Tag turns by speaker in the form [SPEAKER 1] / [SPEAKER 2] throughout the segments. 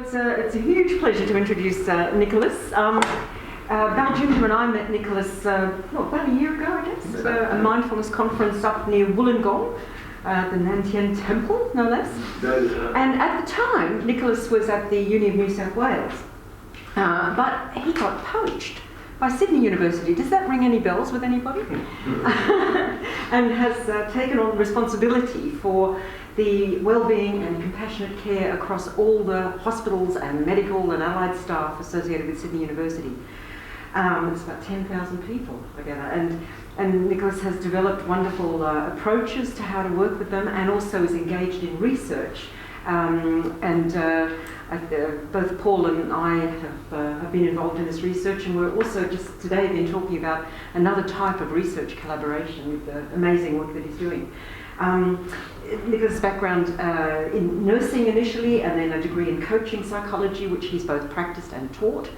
[SPEAKER 1] it's a huge pleasure to introduce Nickolas. Val Junior and I met Nickolas about a year ago, I guess, at a mindfulness conference up near Wollongong, the Nantian Temple, no less. And at the time, Nickolas was at the Uni of New South Wales, but he got poached by Sydney University. Does that ring any bells with anybody? And has taken on responsibility for the well-being and compassionate care across all the hospitals and medical and allied staff associated with Sydney University. It's about 10,000 people together, and Nickolas has developed wonderful approaches to how to work with them, and also is engaged in research. Both Paul and I have been involved in this research, and we're also just today been talking about another type of research collaboration with the amazing work that he's doing. Nickolas' background in nursing initially, and then a degree in coaching psychology, which he's both practiced and taught.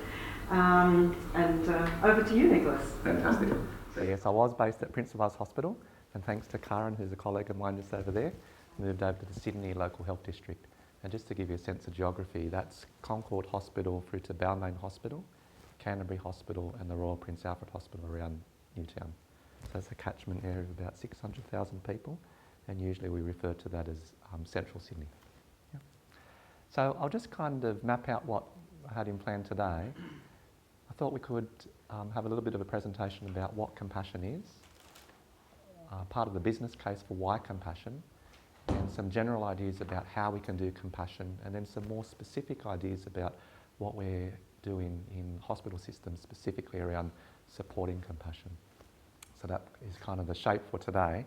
[SPEAKER 1] Over to you, Nickolas.
[SPEAKER 2] Fantastic. So yes, I was based at Prince of Wales Hospital, and thanks to Karen, who's a colleague of mine just over there, moved over to the Sydney Local Health District. And just to give you a sense of geography, that's Concord Hospital through to Balmain Hospital, Canterbury Hospital, and the Royal Prince Alfred Hospital around Newtown. So it's a catchment area of about 600,000 people, and usually we refer to that as Central Sydney. Yeah. So I'll just kind of map out what I had in plan today. I thought we could have a little bit of a presentation about what compassion is, part of the business case for why compassion, and some general ideas about how we can do compassion, and then some more specific ideas about what we're doing in hospital systems, specifically around supporting compassion. So that is kind of the shape for today.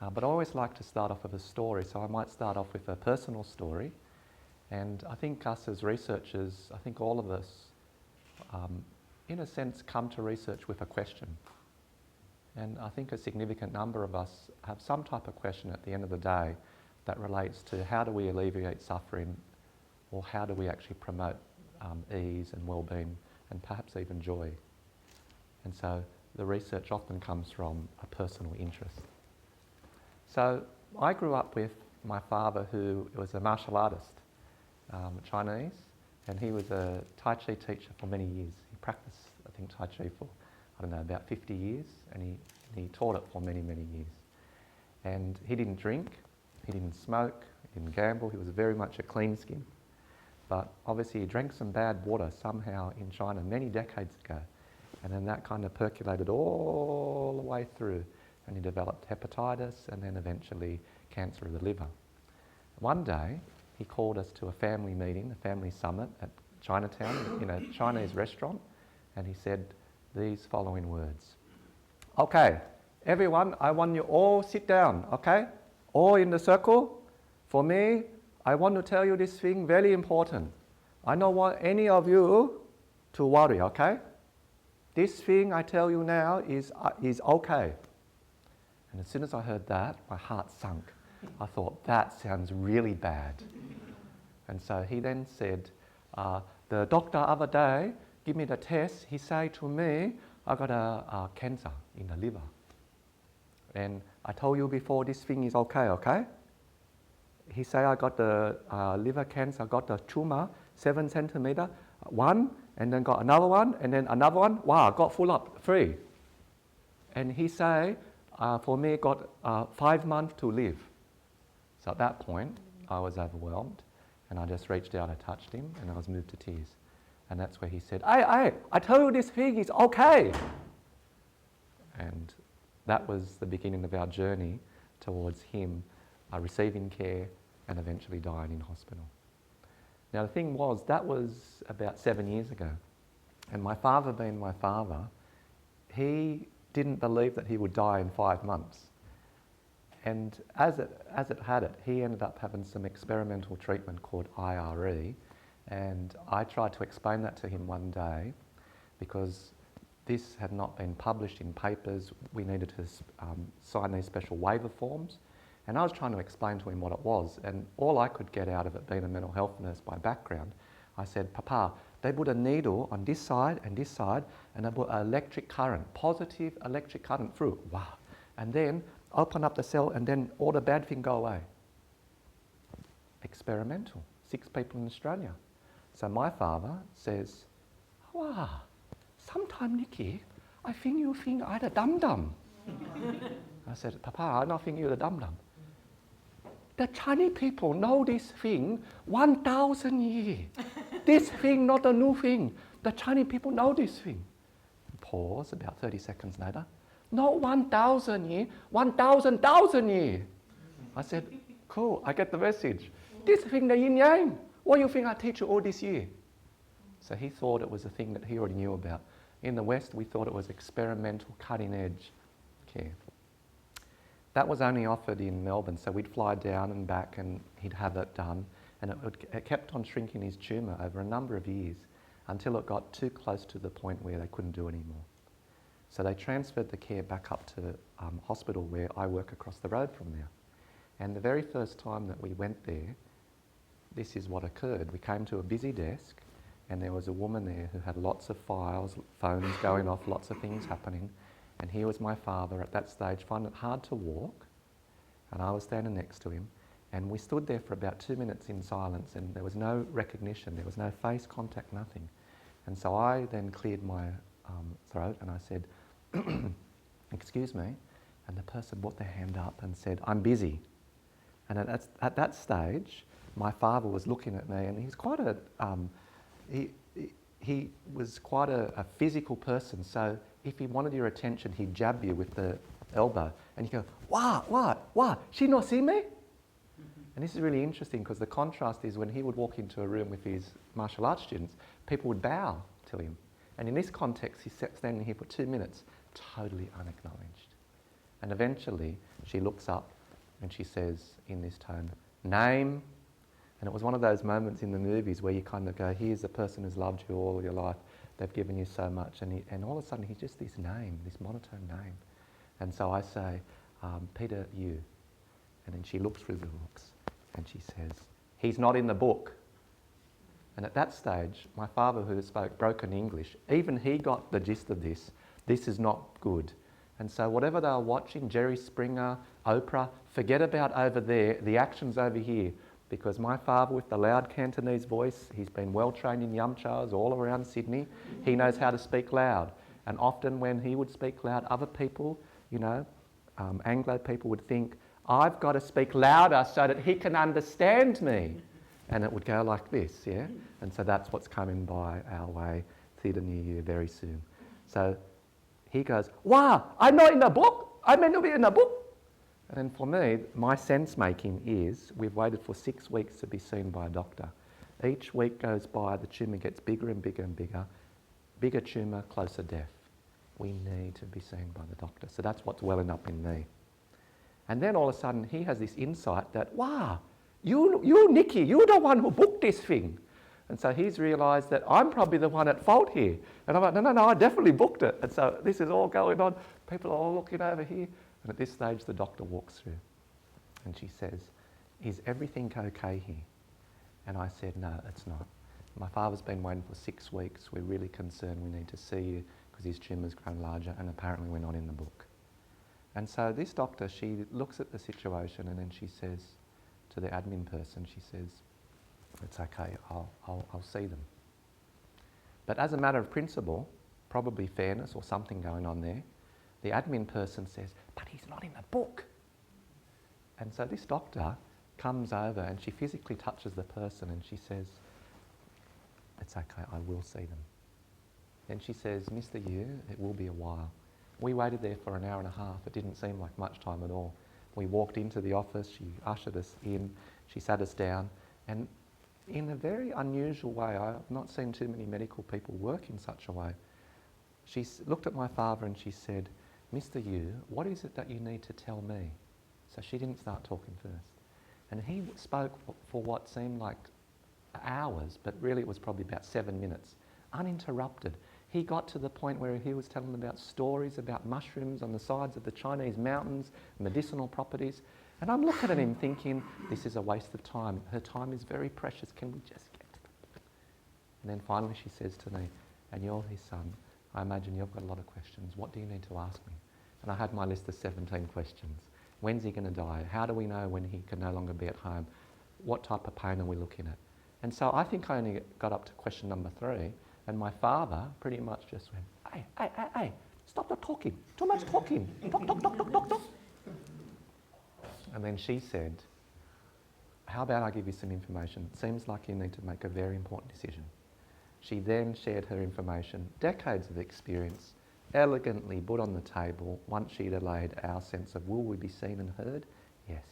[SPEAKER 2] But I always like to start off with a story, so I might start off with a personal story. And I think us as researchers, I think all of us, in a sense, come to research with a question. And I think a significant number of us have some type of question at the end of the day that relates to how do we alleviate suffering, or how do we actually promote ease and well-being, and perhaps even joy. And so the research often comes from a personal interest. So I grew up with my father, who was a martial artist, Chinese, and he was a Tai Chi teacher for many years. He practiced, I think, Tai Chi for, about 50 years, and he taught it for many, many years. And he didn't drink, he didn't smoke, he didn't gamble, he was very much a clean skin. But obviously he drank some bad water somehow in China many decades ago, and then that kind of percolated all the way through, and he developed hepatitis and then eventually cancer of the liver. One day he called us to a family meeting, a family summit at Chinatown in a Chinese restaurant, and he said these following words. Okay, everyone, I want you all sit down, okay? All in the circle. For me, I want to tell you this thing very important. I don't want any of you to worry, okay? This thing I tell you now is okay. And as soon as I heard that, my heart sunk. I thought, that sounds really bad. And so he then said, the doctor other day give me the test. He said to me, I got a cancer in the liver. And I told you before, this thing is okay? He said I got the liver cancer, I got the tumor, 7 centimeter, one, and then got another one, and then another one. Wow, got full up, 3. And he said, for me, got 5 months to live. So at that point, I was overwhelmed, and I just reached out, I touched him, and I was moved to tears. And that's where he said, I told you this thing is okay. And that was the beginning of our journey towards him receiving care and eventually dying in hospital. Now the thing was, that was about 7 years ago. And my father, being my father, he didn't believe that he would die in 5 months. And as it had it, he ended up having some experimental treatment called IRE. And I tried to explain that to him one day, because this had not been published in papers. We needed to sign these special waiver forms. And I was trying to explain to him what it was. And all I could get out of it, being a mental health nurse by background, I said, Papa, they put a needle on this side, and they put an electric current, positive electric current through. Wow. And then open up the cell, and then all the bad thing go away. Experimental. 6 people in Australia. So my father says, wow, sometime, Nicky, I think you think I'm a dum-dum. I said, Papa, I don't think you're a dum-dum. The Chinese people know this thing 1,000 years. This thing, not a new thing. The Chinese people know this thing. Pause, about 30 seconds later. Not 1,000 years, 1,000 years. I said, cool, I get the message. This thing, the yin yang. What do you think I teach you all this year? So he thought it was a thing that he already knew about. In the West, we thought it was experimental, cutting edge care. That was only offered in Melbourne, so we'd fly down and back and he'd have it done. And it kept on shrinking his tumour over a number of years until it got too close to the point where they couldn't do anymore. So they transferred the care back up to hospital where I work across the road from there. And the very first time that we went there, this is what occurred. We came to a busy desk and there was a woman there who had lots of files, phones going off, lots of things happening. And here was my father at that stage, finding it hard to walk. And I was standing next to him. And we stood there for about 2 minutes in silence and there was no recognition, there was no face contact, nothing. And so I then cleared my throat and I said, excuse me. And the person put their hand up and said, I'm busy. And at that stage, my father was looking at me and he's quite a, he was quite a physical person. So if he wanted your attention, he'd jab you with the elbow and you go, what, she not see me? And this is really interesting because the contrast is when he would walk into a room with his martial arts students, people would bow to him. And in this context, he's standing here for 2 minutes, totally unacknowledged. And eventually, she looks up and she says in this tone, name. And it was one of those moments in the movies where you kind of go, here's a person who's loved you all your life, they've given you so much. And all of a sudden, he's just this name, this monotone name. And so I say, Peter, you. And then she looks through the books and she says, he's not in the book. And at that stage, my father, who spoke broken English, even he got the gist of this. This is not good. And so whatever they were watching, Jerry Springer, Oprah, forget about over there, the action's over here. Because my father, with the loud Cantonese voice, he's been well trained in yumchas all around Sydney. He knows how to speak loud. And often when he would speak loud, other people, Anglo people would think, I've got to speak louder so that he can understand me. And it would go like this, yeah? And so that's what's coming by our way, Theatre New Year, very soon. So he goes, wow, I'm not in the book? I'm meant to be in the book? And then for me, my sense making is we've waited for 6 weeks to be seen by a doctor. Each week goes by, the tumour gets bigger and bigger and bigger. Bigger tumour, closer death. We need to be seen by the doctor. So that's what's welling up in me. And then all of a sudden he has this insight that, wow, you Nicky, you're the one who booked this thing. And so he's realised that I'm probably the one at fault here. And I'm like, no, I definitely booked it. And so this is all going on. People are all looking over here. And at this stage, the doctor walks through and she says, is everything okay here? And I said, no, it's not. My father's been waiting for 6 weeks. We're really concerned. We need to see you because his tumour's grown larger and apparently we're not in the book. And so this doctor, she looks at the situation and then she says to the admin person, she says, it's okay, I'll see them. But as a matter of principle, probably fairness or something going on there, the admin person says, but he's not in the book. And so this doctor comes over and she physically touches the person and she says, it's okay, I will see them. Then she says, Mr. Yu, it will be a while. We waited there for an hour and a half. It didn't seem like much time at all. We walked into the office, she ushered us in, she sat us down, and in a very unusual way, I've not seen too many medical people work in such a way. She looked at my father and she said, Mr. Yu, what is it that you need to tell me? So she didn't start talking first. And he spoke for what seemed like hours, but really it was probably about 7 minutes, uninterrupted. He got to the point where he was telling them about stories about mushrooms on the sides of the Chinese mountains, medicinal properties. And I'm looking at him thinking, this is a waste of time. Her time is very precious. Can we just get to it? And then finally she says to me, and you're his son, I imagine you've got a lot of questions. What do you need to ask me? And I had my list of 17 questions. When's he going to die? How do we know when he can no longer be at home? What type of pain are we looking at? And so I think I only got up to question number 3, and my father pretty much just went, hey, stop the talking, too much talking, talk. And then she said, how about I give you some information? It seems like you need to make a very important decision. She then shared her information, decades of experience, elegantly put on the table once she'd allayed our sense of will we be seen and heard? Yes.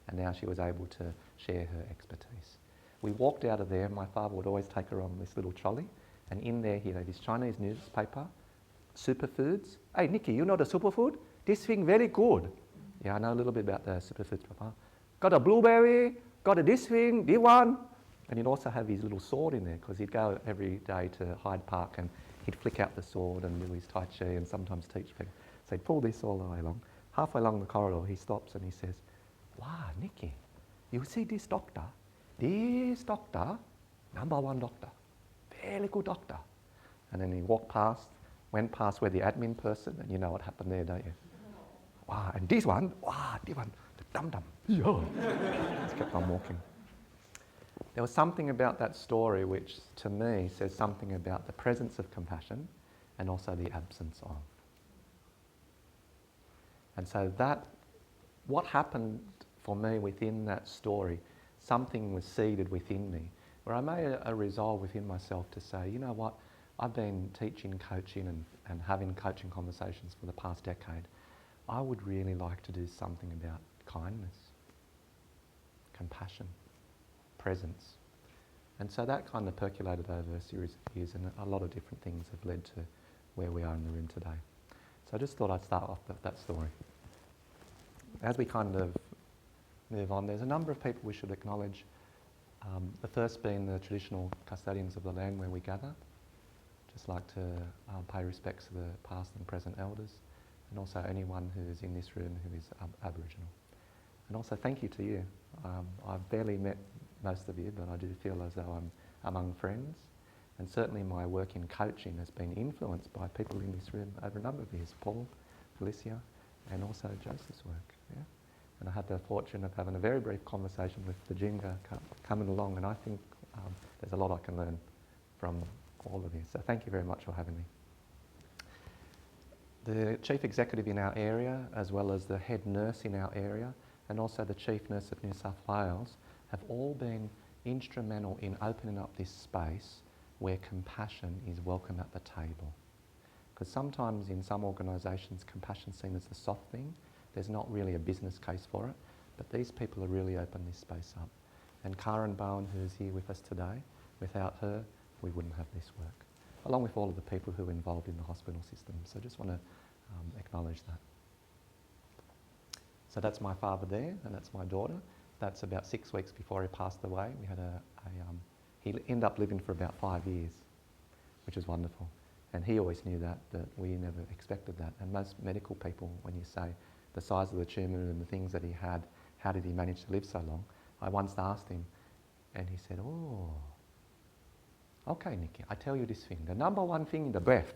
[SPEAKER 2] And now she was able to share her expertise. We walked out of there, my father would always take her on this little trolley, and in there he had his Chinese newspaper, superfoods. Hey Nicky, you know the superfood? This thing very good. Yeah, I know a little bit about the superfoods, Papa. Got a blueberry, got a this thing, this one. And he'd also have his little sword in there because he'd go every day to Hyde Park and he'd flick out the sword and do his Tai Chi and sometimes teach people. So he'd pull this all the way along. Halfway along the corridor, he stops and he says, wow, Nicky, you see this doctor? This doctor, number 1 doctor, very good doctor. And then he went past where the admin person, and you know what happened there, don't you? Wow, and this one, the dum-dum. Yeah. Just kept on walking. There was something about that story which, to me, says something about the presence of compassion and also the absence of. And so what happened for me within that story, something was seeded within me, where I made a resolve within myself to say, you know what, I've been teaching, coaching and having coaching conversations for the past decade. I would really like to do something about kindness, compassion, presence. And so that kind of percolated over a series of years, and a lot of different things have led to where we are in the room today. So I just thought I'd start off with that story. As we kind of move on, there's a number of people we should acknowledge. The first being the traditional custodians of the land where we gather. Just like to pay respects to the past and present elders, and also anyone who is in this room who is Aboriginal. And also thank you to you. I've barely met most of you, but I do feel as though I'm among friends. And certainly my work in coaching has been influenced by people in this room over a number of years, Paul, Felicia, and also Joseph's work. Yeah? And I had the fortune of having a very brief conversation with the Jinga coming along, and I think there's a lot I can learn from all of you. So thank you very much for having me. The chief executive in our area, as well as the head nurse in our area, and also the chief nurse of New South Wales, have all been instrumental in opening up this space where compassion is welcome at the table. Because sometimes in some organisations, compassion is seen as the soft thing. There's not really a business case for it, but these people have really opened this space up. And Karen Bowen, who is here with us today, without her, we wouldn't have this work, along with all of the people who are involved in the hospital system. So I just want to acknowledge that. So that's my father there, and that's my daughter. That's about 6 weeks before he passed away. We had he ended up living for about 5 years, which is wonderful. And he always knew that we never expected that. And most medical people, when you say the size of the tumour and the things that he had, how did he manage to live so long? I once asked him, and he said, oh, okay, Nicky, I tell you this thing. The number 1 thing, the breath.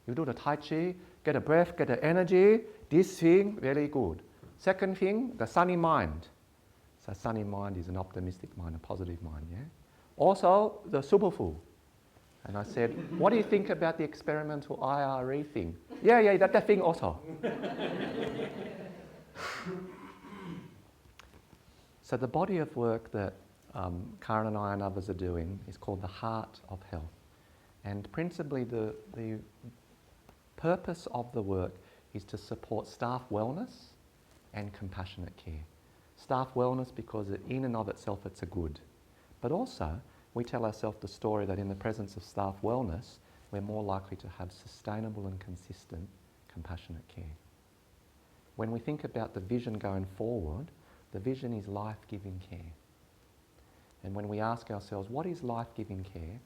[SPEAKER 2] You do the Tai Chi, get the breath, get the energy. This thing, very good. Second thing, the sunny mind. So sunny mind is an optimistic mind, a positive mind, yeah? Also, the superfood. And I said, what do you think about the experimental IRE thing? Yeah, that thing also. So the body of work that Karen and I and others are doing is called the Heart of Health. And principally the purpose of the work is to support staff wellness and compassionate care. Staff wellness because in and of itself it's a good. But also we tell ourselves the story that in the presence of staff wellness we're more likely to have sustainable and consistent compassionate care. When we think about the vision going forward, the vision is life-giving care. And when we ask ourselves, what is life-giving care?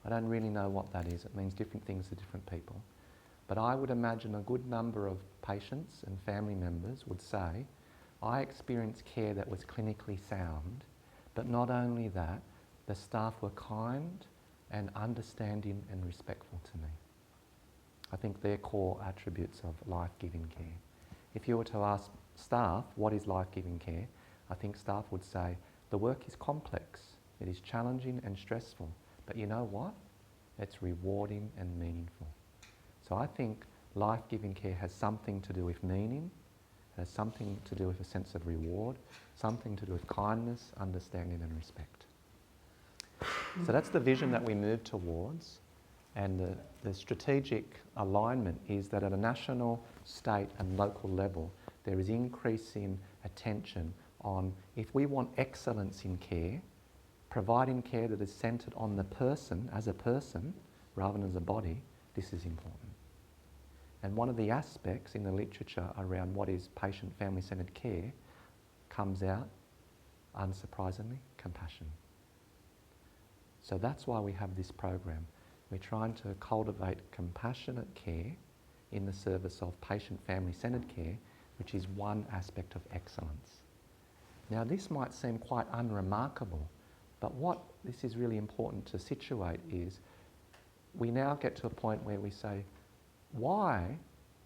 [SPEAKER 2] I don't really know what that is. It means different things to different people. But I would imagine a good number of patients and family members would say, I experienced care that was clinically sound, but not only that, the staff were kind and understanding and respectful to me. I think they're core attributes of life-giving care. If you were to ask staff, what is life-giving care? I think staff would say, the work is complex. It is challenging and stressful. But you know what? It's rewarding and meaningful. So I think life-giving care has something to do with meaning, has something to do with a sense of reward, something to do with kindness, understanding and respect. So that's the vision that we move towards, and the strategic alignment is that at a national, state and local level there is increasing attention on, if we want excellence in care, providing care that is centred on the person as a person rather than as a body, this is important. And one of the aspects in the literature around what is patient family-centred care comes out, unsurprisingly, compassion. So that's why we have this program. We're trying to cultivate compassionate care in the service of patient family-centred care, which is one aspect of excellence. Now this might seem quite unremarkable, but what this is really important to situate is we now get to a point where we say, why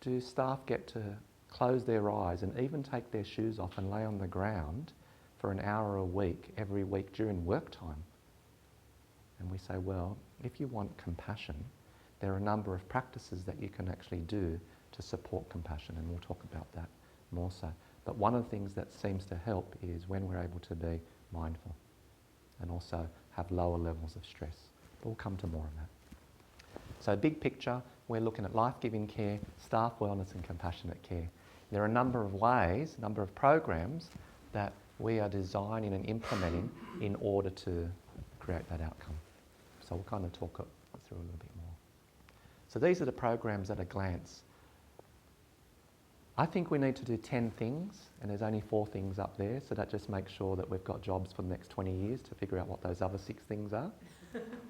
[SPEAKER 2] do staff get to close their eyes and even take their shoes off and lay on the ground for an hour a week, every week during work time? And we say, well, if you want compassion, there are a number of practices that you can actually do to support compassion, and we'll talk about that more so. But one of the things that seems to help is when we're able to be mindful and also have lower levels of stress. But we'll come to more of that. So big picture, we're looking at life-giving care, staff wellness and compassionate care. There are a number of ways, a number of programs that we are designing and implementing in order to create that outcome. So we'll kind of talk it through a little bit more. So these are the programs at a glance. I think we need to do 10 things, and there's only 4 things up there, so that just makes sure that we've got jobs for the next 20 years to figure out what those other 6 things are.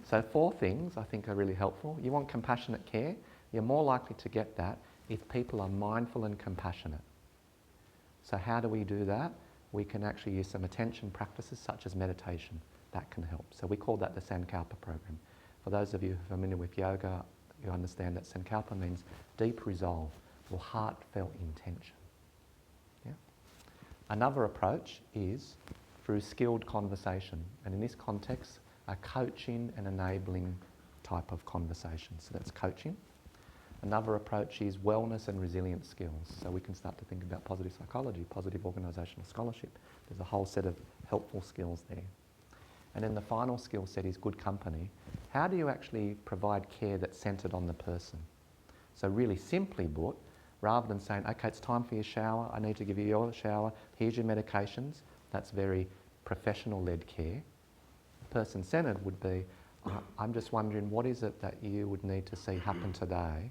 [SPEAKER 2] So 4 things I think are really helpful. You want compassionate care, you're more likely to get that if people are mindful and compassionate. So how do we do that? We can actually use some attention practices such as meditation. That can help. So we call that the Sankalpa program. For those of you who are familiar with yoga, you understand that Sankalpa means deep resolve or heartfelt intention. Yeah? Another approach is through skilled conversation, and in this context, a coaching and enabling type of conversation. So that's coaching. Another approach is wellness and resilience skills. So we can start to think about positive psychology, positive organisational scholarship. There's a whole set of helpful skills there. And then the final skill set is good company. How do you actually provide care that's centred on the person? So really simply put, rather than saying, okay, it's time for your shower, I need to give you your shower, here's your medications, that's very professional-led care. Person-centred would be, I'm just wondering what is it that you would need to see happen today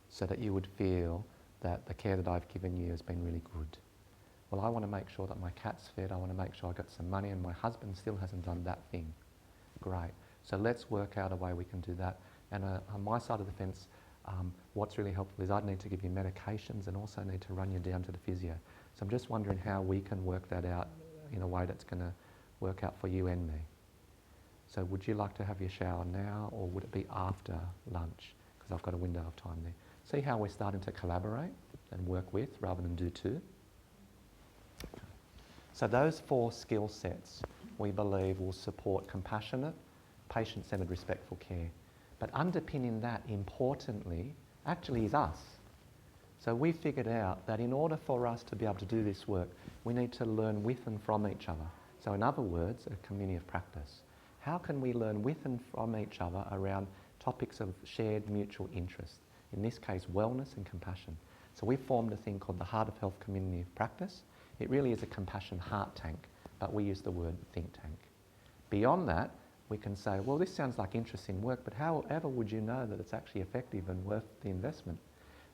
[SPEAKER 2] so that you would feel that the care that I've given you has been really good. Well, I want to make sure that my cat's fed, I want to make sure I got some money and my husband still hasn't done that thing. Great. So let's work out a way we can do that. And on my side of the fence, what's really helpful is I'd need to give you medications and also need to run you down to the physio. So I'm just wondering how we can work that out in a way that's going to work out for you and me. So would you like to have your shower now or would it be after lunch? Because I've got a window of time there. See how we're starting to collaborate and work with rather than do to. So those 4 skill sets we believe will support compassionate, patient-centred, respectful care. But underpinning that, importantly, actually is us. So we figured out that in order for us to be able to do this work, we need to learn with and from each other. So in other words, a community of practice. How can we learn with and from each other around topics of shared mutual interest? In this case, wellness and compassion. So we formed a thing called the Heart of Health Community of Practice. It really is a compassion heart tank, but we use the word think tank. Beyond that, we can say, well, this sounds like interesting work, but however would you know that it's actually effective and worth the investment?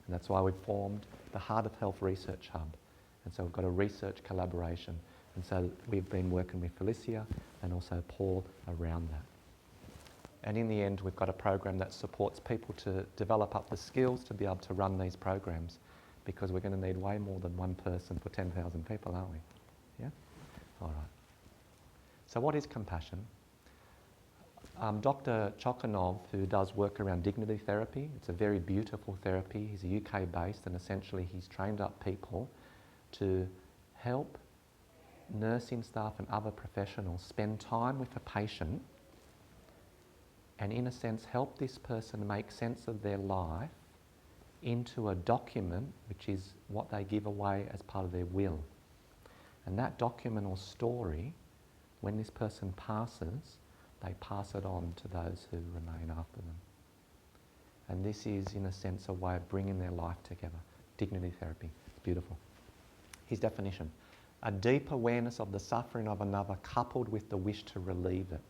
[SPEAKER 2] And that's why we've formed the Heart of Health Research Hub. And so we've got a research collaboration. And so we've been working with Felicia and also Paul around that. And in the end, we've got a program that supports people to develop up the skills to be able to run these programs, because we're going to need way more than one person for 10,000 people, aren't we? Yeah? All right. So what is compassion? Dr. Chokhanov, who does work around dignity therapy, it's a very beautiful therapy. He's a UK based, and essentially he's trained up people to help nursing staff and other professionals spend time with a patient and in a sense help this person make sense of their life into a document which is what they give away as part of their will. And that document or story, when this person passes, they pass it on to those who remain after them. And this is, in a sense, a way of bringing their life together. Dignity therapy. It's beautiful. His definition: a deep awareness of the suffering of another coupled with the wish to relieve it.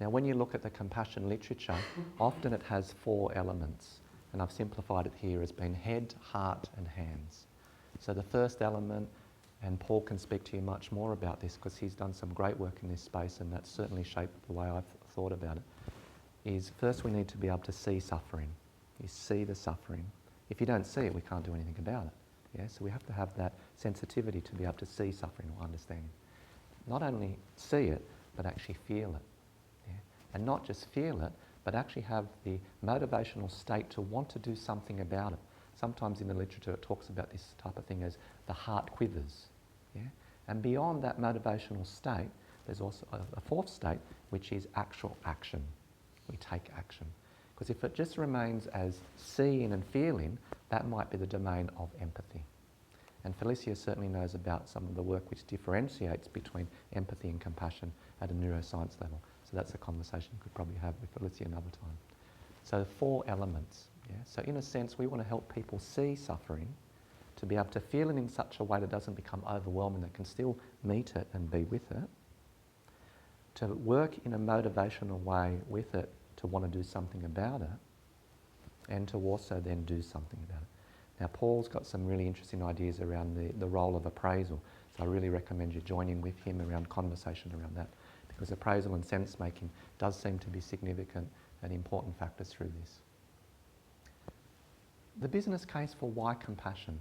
[SPEAKER 2] Now, when you look at the compassion literature, often it has 4 elements. And I've simplified it here as being head, heart and hands. So the first element, and Paul can speak to you much more about this because he's done some great work in this space and that's certainly shaped the way I've thought about it, is first we need to be able to see suffering. You see the suffering. If you don't see it, we can't do anything about it. Yeah? So we have to have that sensitivity to be able to see suffering or understand it. Not only see it, but actually feel it. Yeah? And not just feel it, but actually have the motivational state to want to do something about it. Sometimes in the literature it talks about this type of thing as the heart quivers. Yeah? And beyond that motivational state, there's also a 4th state, which is actual action. We take action. Because if it just remains as seeing and feeling, that might be the domain of empathy. And Felicia certainly knows about some of the work which differentiates between empathy and compassion at a neuroscience level. So that's a conversation you could probably have with Felicia another time. So 4 elements. Yeah? So in a sense, we want to help people see suffering, to be able to feel it in such a way that it doesn't become overwhelming, that can still meet it and be with it. To work in a motivational way with it, to want to do something about it, and to also then do something about it. Now, Paul's got some really interesting ideas around the role of appraisal, so I really recommend you joining with him around conversation around that, because appraisal and sense-making does seem to be significant and important factors through this. The business case for why compassion?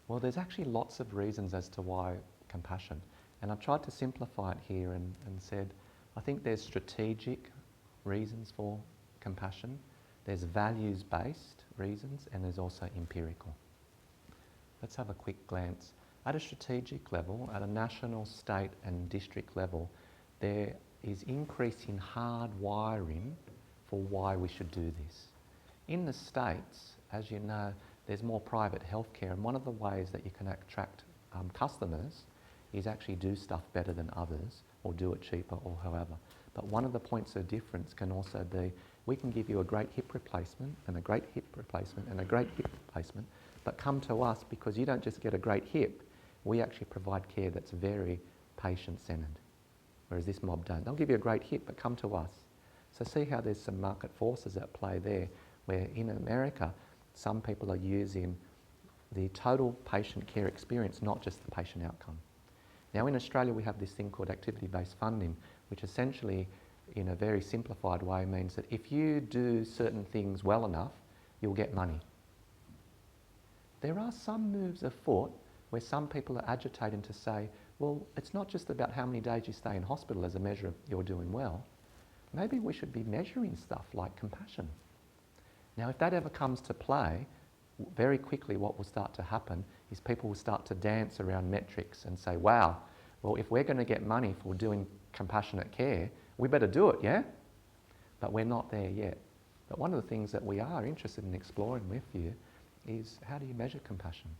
[SPEAKER 2] Well, there's actually lots of reasons as to why compassion, and I've tried to simplify it here and said, I think there's strategic reasons for compassion, there's values-based reasons, and there's also empirical. Let's have a quick glance. At a strategic level, at a national, state and district level, there is increasing hard wiring for why we should do this. In the States, as you know, there's more private healthcare, and one of the ways that you can attract customers is actually do stuff better than others or do it cheaper or however. But one of the points of difference can also be, we can give you a great hip replacement and a great hip replacement and a great hip replacement, but come to us because you don't just get a great hip, we actually provide care that's very patient-centred, whereas this mob don't. They'll give you a great hip, but come to us. So see how there's some market forces at play there, where in America, some people are using the total patient care experience, not just the patient outcome. Now in Australia we have this thing called activity-based funding, which essentially in a very simplified way means that if you do certain things well enough, you'll get money. There are some moves afoot where some people are agitating to say, well, it's not just about how many days you stay in hospital as a measure of you're doing well. Maybe we should be measuring stuff like compassion. Now, if that ever comes to play, very quickly what will start to happen is people will start to dance around metrics and say, wow, well, if we're going to get money for doing compassionate care, we better do it, yeah? But we're not there yet. But one of the things that we are interested in exploring with you is, how do you measure compassion?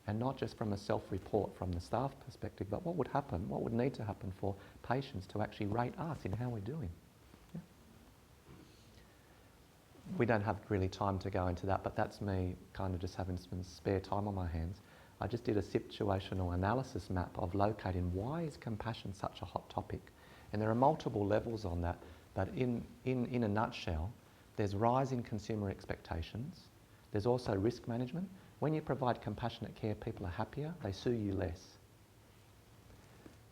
[SPEAKER 2] And not just from a self-report from the staff perspective, but what would happen, what would need to happen for patients to actually rate us in how we're doing. Yeah? We don't have really time to go into that, but that's me kind of just having some spare time on my hands. I just did a situational analysis map of locating why is compassion such a hot topic. And there are multiple levels on that, but in a nutshell, there's rising consumer expectations. There's also risk management. When you provide compassionate care, people are happier, they sue you less.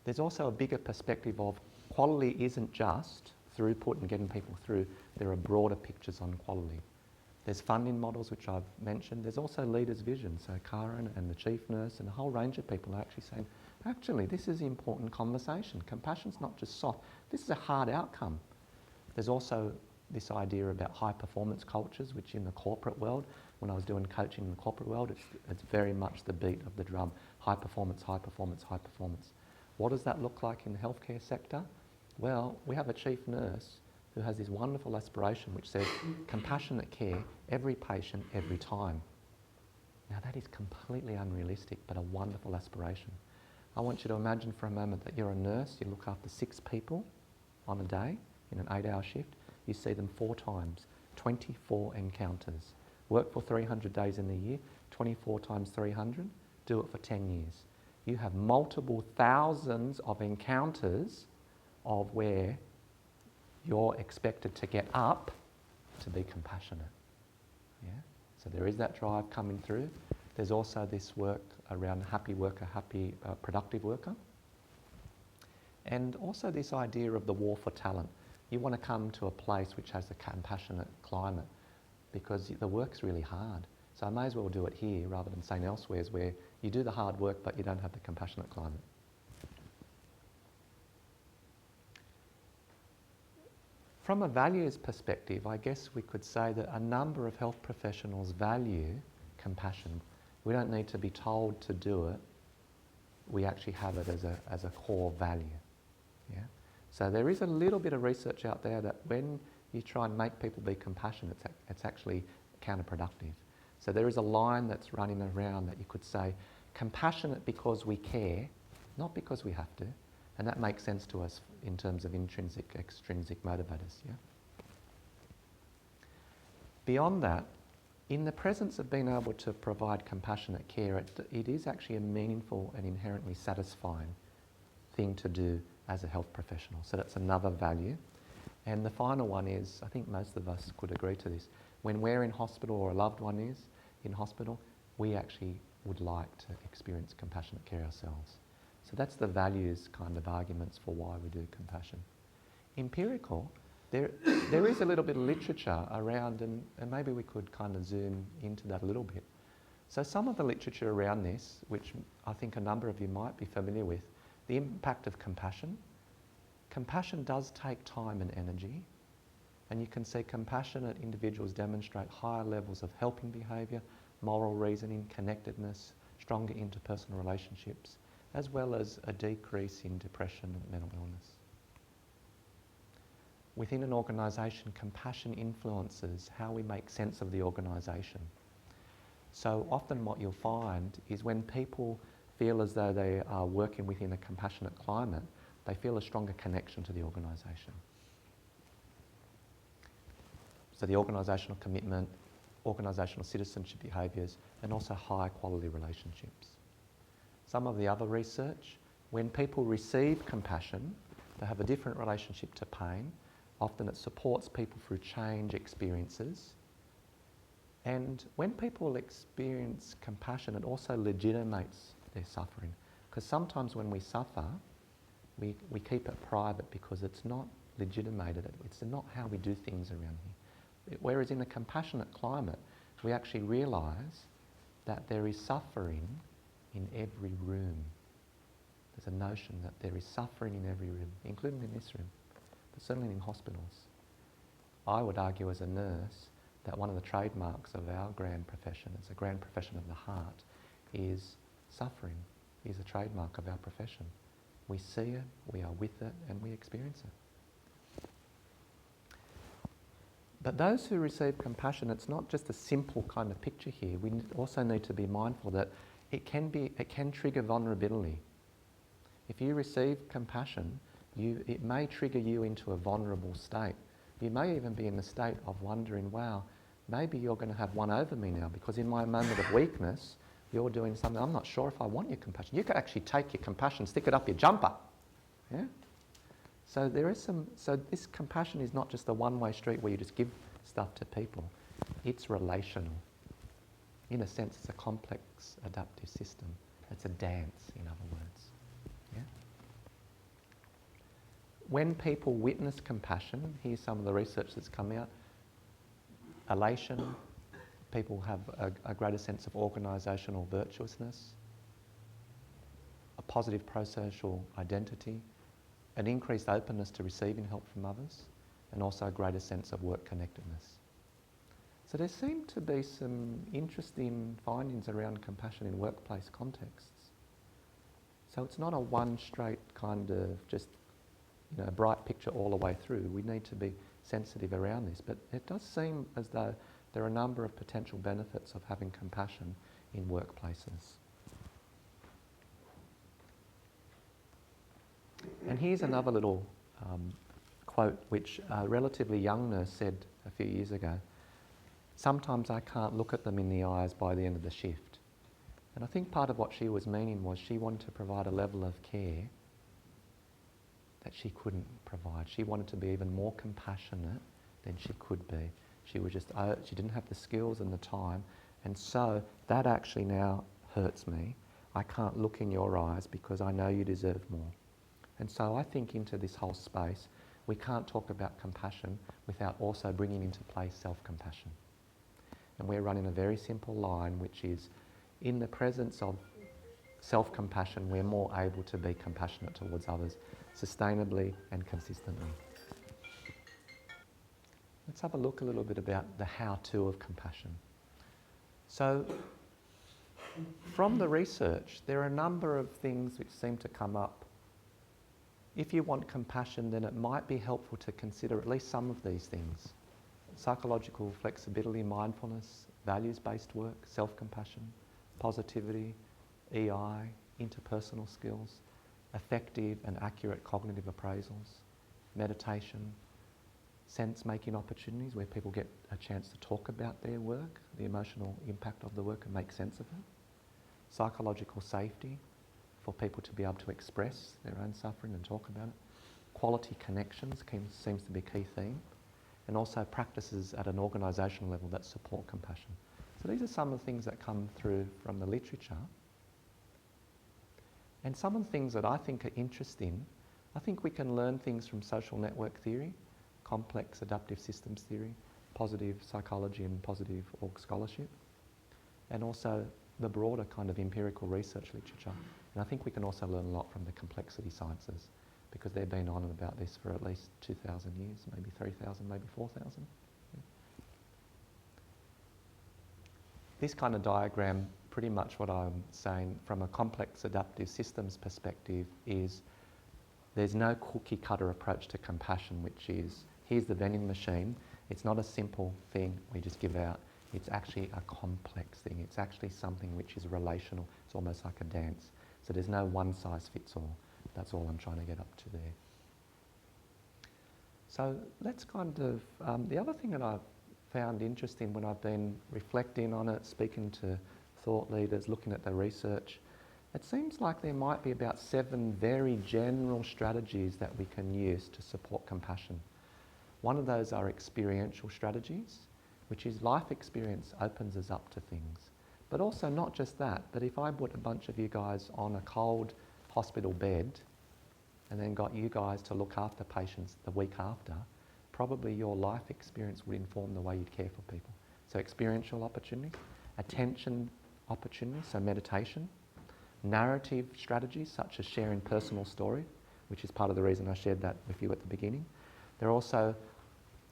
[SPEAKER 2] There's also a bigger perspective of quality isn't just throughput and getting people through, there are broader pictures on quality. There's funding models, which I've mentioned. There's also leaders' vision. So Karen and the chief nurse and a whole range of people are actually saying, actually, this is an important conversation. Compassion's not just soft. This is a hard outcome. There's also this idea about high performance cultures, which in the corporate world, when I was doing coaching in the corporate world, it's very much the beat of the drum. High performance, high performance, high performance. What does that look like in the healthcare sector? Well, we have a chief nurse who has this wonderful aspiration which says compassionate care, every patient, every time. Now that is completely unrealistic, but a wonderful aspiration. I want you to imagine for a moment that you're a nurse, you look after 6 people on a day in an 8-hour shift, you see them 4 times, 24 encounters. Work for 300 days in the year, 24 times 300, do it for 10 years. You have multiple thousands of encounters of where you're expected to get up to be compassionate. Yeah? So there is that drive coming through. There's also this work around happy worker, happy productive worker. And also this idea of the war for talent. You want to come to a place which has a compassionate climate because the work's really hard. So I may as well do it here rather than saying elsewhere, where you do the hard work but you don't have the compassionate climate. From a values perspective, I guess we could say that a number of health professionals value compassion. We don't need to be told to do it. We actually have it as a core value. Yeah? So there is a little bit of research out there that when you try and make people be compassionate, it's actually counterproductive. So there is a line that's running around that you could say, compassionate because we care, not because we have to. And that makes sense to us in terms of intrinsic, extrinsic motivators. Yeah? Beyond that, in the presence of being able to provide compassionate care, it is actually a meaningful and inherently satisfying thing to do as a health professional. So that's another value. And the final one is, I think most of us could agree to this, when we're in hospital or a loved one is in hospital, we actually would like to experience compassionate care ourselves. So that's the values kind of arguments for why we do compassion. Empirical, there is a little bit of literature around, and maybe we could kind of zoom into that a little bit. So some of the literature around this, which I think a number of you might be familiar with, the impact of compassion. Compassion does take time and energy, and you can see compassionate individuals demonstrate higher levels of helping behaviour, moral reasoning, connectedness, stronger interpersonal relationships, as well as a decrease in depression and mental illness. Within an organisation, compassion influences how we make sense of the organisation. So often what you'll find is when people feel as though they are working within a compassionate climate, they feel a stronger connection to the organisation. So the organisational commitment, organisational citizenship behaviours, and also high quality relationships. Some of the other research, when people receive compassion, they have a different relationship to pain. Often it supports people through change experiences. And when people experience compassion, it also legitimates their suffering. Because sometimes when we suffer, we keep it private because it's not legitimated. It's not how we do things around here. Whereas in a compassionate climate, we actually realise that there is suffering in every room. There's a notion that there is suffering in every room, including in this room, but certainly in hospitals. I would argue as a nurse that one of the trademarks of our grand profession, it's a grand profession of the heart, is suffering is a trademark of our profession. We see it, we are with it, and we experience it. But those who receive compassion, it's not just a simple kind of picture here. We also need to be mindful that it can trigger vulnerability. If you receive compassion, it may trigger you into a vulnerable state. You may even be in the state of wondering, wow, maybe you're going to have one over me now because in my moment of weakness, you're doing something, I'm not sure if I want your compassion. You could actually take your compassion, stick it up your jumper. Yeah? So this compassion is not just a one-way street where you just give stuff to people. It's relational. In a sense, it's a complex adaptive system. It's a dance, in other words. Yeah? When people witness compassion, here's some of the research that's come out. Elation, people have a greater sense of organisational virtuousness, a positive pro-social identity, an increased openness to receiving help from others, and also a greater sense of work connectedness. So there seem to be some interesting findings around compassion in workplace contexts. So it's not a one straight kind of just, bright picture all the way through. We need to be sensitive around this, but it does seem as though there are a number of potential benefits of having compassion in workplaces. And here's another little quote which a relatively young nurse said a few years ago. Sometimes I can't look at them in the eyes by the end of the shift. And I think part of what she was meaning was she wanted to provide a level of care that she couldn't provide. She wanted to be even more compassionate than she could be. She was just, she didn't have the skills and the time, and so that actually now hurts me. I can't look in your eyes because I know you deserve more. And so I think into this whole space, we can't talk about compassion without also bringing into play self-compassion. And we're running a very simple line, which is, in the presence of self-compassion, we're more able to be compassionate towards others, sustainably and consistently. Let's have a look a little bit about the how-to of compassion. So, from the research, there are a number of things which seem to come up. If you want compassion, then it might be helpful to consider at least some of these things. Psychological flexibility, mindfulness, values-based work, self-compassion, positivity, EI, interpersonal skills, effective and accurate cognitive appraisals, meditation, sense-making opportunities where people get a chance to talk about their work, the emotional impact of the work, and make sense of it, psychological safety for people to be able to express their own suffering and talk about it, quality connections seems to be a key theme, and also practices at an organisational level that support compassion. So these are some of the things that come through from the literature. And some of the things that I think are interesting, I think we can learn things from social network theory, complex adaptive systems theory, positive psychology and positive org scholarship, and also the broader kind of empirical research literature. And I think we can also learn a lot from the complexity sciences, because they've been on and about this for at least 2,000 years, maybe 3,000, maybe 4,000. Yeah. This kind of diagram, pretty much what I'm saying from a complex adaptive systems perspective is there's no cookie cutter approach to compassion, which is, here's the vending machine. It's not a simple thing we just give out. It's actually a complex thing. It's actually something which is relational. It's almost like a dance. So there's no one size fits all. That's all I'm trying to get up to there. So let's kind of, the other thing that I've found interesting when I've been reflecting on it, speaking to thought leaders, looking at the research, it seems like there might be about 7 very general strategies that we can use to support compassion. One of those are experiential strategies, which is life experience opens us up to things. But also not just that, but if I put a bunch of you guys on a cold hospital bed and then got you guys to look after patients the week after, probably your life experience would inform the way you'd care for people. So experiential opportunity, attention opportunity, so meditation, narrative strategies such as sharing personal story, which is part of the reason I shared that with you at the beginning. There are also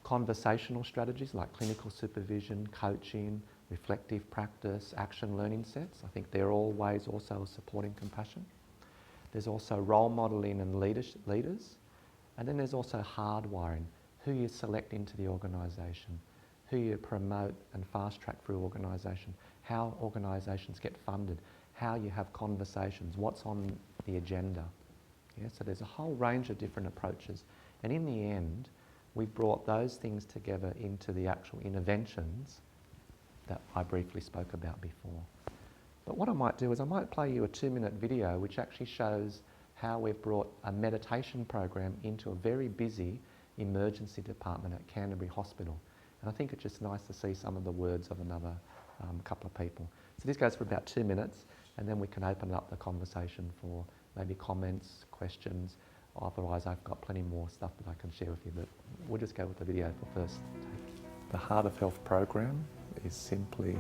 [SPEAKER 2] conversational strategies like clinical supervision, coaching, reflective practice, action learning sets. I think they're all ways also of supporting compassion. There's also role modelling and leaders. And then there's also hardwiring, who you select into the organisation, who you promote and fast track through organisation, how organisations get funded, how you have conversations, what's on the agenda. Yeah, so there's a whole range of different approaches. And in the end, we've brought those things together into the actual interventions that I briefly spoke about before. But what I might do is I might play you a 2-minute video which actually shows how we've brought a meditation program into a very busy emergency department at Canterbury Hospital. And I think it's just nice to see some of the words of another couple of people. So this goes for about 2 minutes, and then we can open up the conversation for maybe comments, questions. Otherwise, I've got plenty more stuff that I can share with you, but we'll just go with the video for first take. The Heart of Health program is simply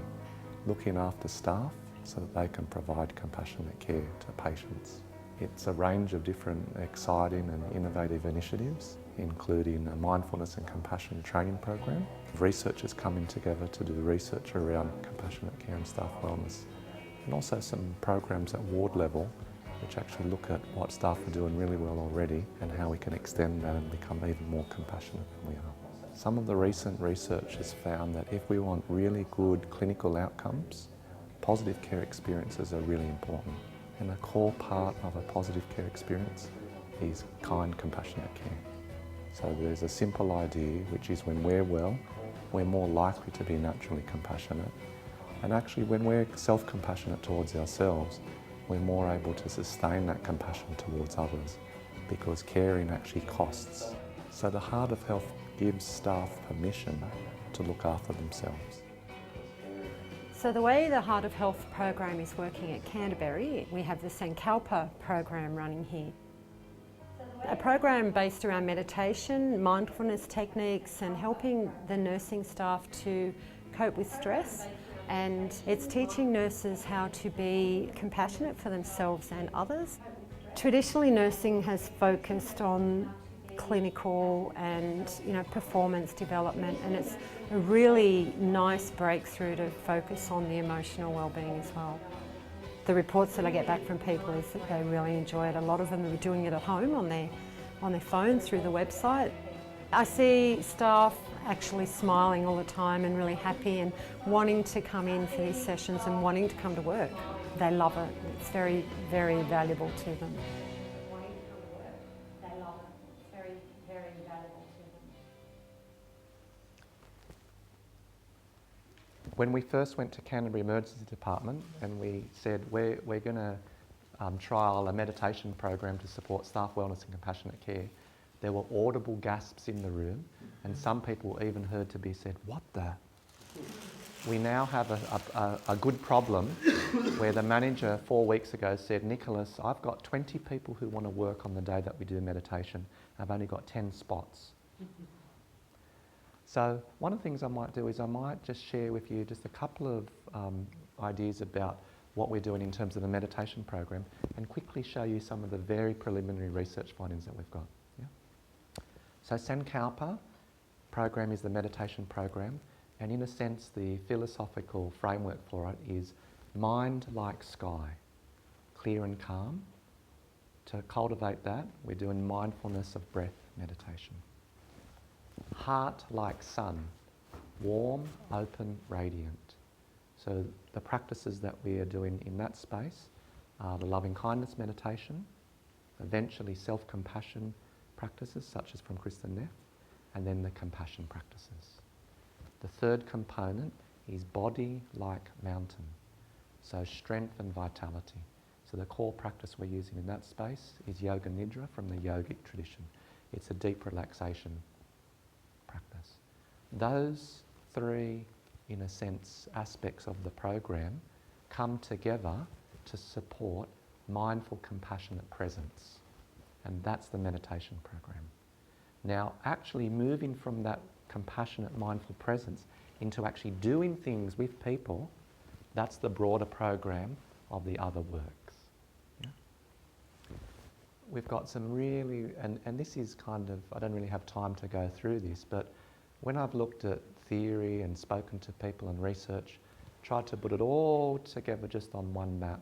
[SPEAKER 2] looking after staff so that they can provide compassionate care to patients. It's a range of different exciting and innovative initiatives including a mindfulness and compassion training program. Researchers coming together to do research around compassionate care and staff wellness, and also some programs at ward level which actually look at what staff are doing really well already and how we can extend that and become even more compassionate than we are. Some of the recent research has found that if we want really good clinical outcomes, positive care experiences are really important. And a core part of a positive care experience is kind, compassionate care. So there's a simple idea, which is when we're well, we're more likely to be naturally compassionate. And actually when we're self-compassionate towards ourselves, we're more able to sustain that compassion towards others, because caring actually costs. So the Heart of Health gives staff permission to look after themselves.
[SPEAKER 3] So the way the Heart of Health program is working at Canterbury, we have the Sankalpa program running here. A program based around meditation, mindfulness techniques and helping the nursing staff to cope with stress. And it's teaching nurses how to be compassionate for themselves and others. Traditionally, nursing has focused on clinical and performance development, and it's a really nice breakthrough to focus on the emotional well-being as well. The reports that I get back from people is that they really enjoy it. A lot of them are doing it at home on their phone through the website. I see staff actually smiling all the time and really happy and wanting to come in for these sessions and wanting to come to work. They love it. It's very, very valuable to them.
[SPEAKER 2] When we first went to Canterbury Emergency Department and we said we're going to trial a meditation program to support staff wellness and compassionate care, there were audible gasps in the room, and some people even heard to be said, "What the?" We now have a good problem where the manager 4 weeks ago said, "Nickolas, I've got 20 people who want to work on the day that we do meditation. I've only got 10 spots." So one of the things I might do is I might just share with you just a couple of ideas about what we're doing in terms of the meditation program, and quickly show you some of the very preliminary research findings that we've got. Yeah? So Sankalpa program is the meditation program, and in a sense the philosophical framework for it is mind like sky, clear and calm. To cultivate that, we're doing mindfulness of breath meditation. Heart like sun, warm, open, radiant. So the practices that we are doing in that space are the loving kindness meditation, eventually self-compassion practices such as from Kristen Neff, and then the compassion practices. The third component is body like mountain, so strength and vitality. So the core practice we're using in that space is Yoga Nidra from the yogic tradition. It's a deep relaxation practice. Those three, in a sense, aspects of the program come together to support mindful, compassionate presence. And that's the meditation program. Now, actually moving from that compassionate, mindful presence into actually doing things with people, that's the broader program of the other works. Yeah? We've got some really, and this is kind of, I don't really have time to go through this, but when I've looked at theory and spoken to people and research, tried to put it all together just on one map.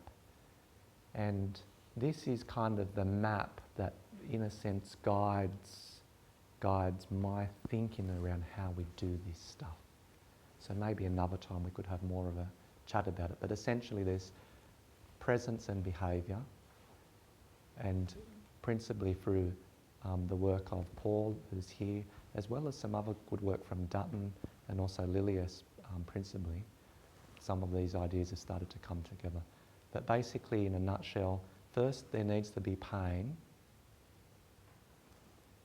[SPEAKER 2] And this is kind of the map that, in a sense, guides my thinking around how we do this stuff. So maybe another time we could have more of a chat about it. But essentially there's presence and behaviour, and principally through the work of Paul, who's here, as well as some other good work from Dutton and also Lilius, principally. Some of these ideas have started to come together. But basically, in a nutshell, first there needs to be pain.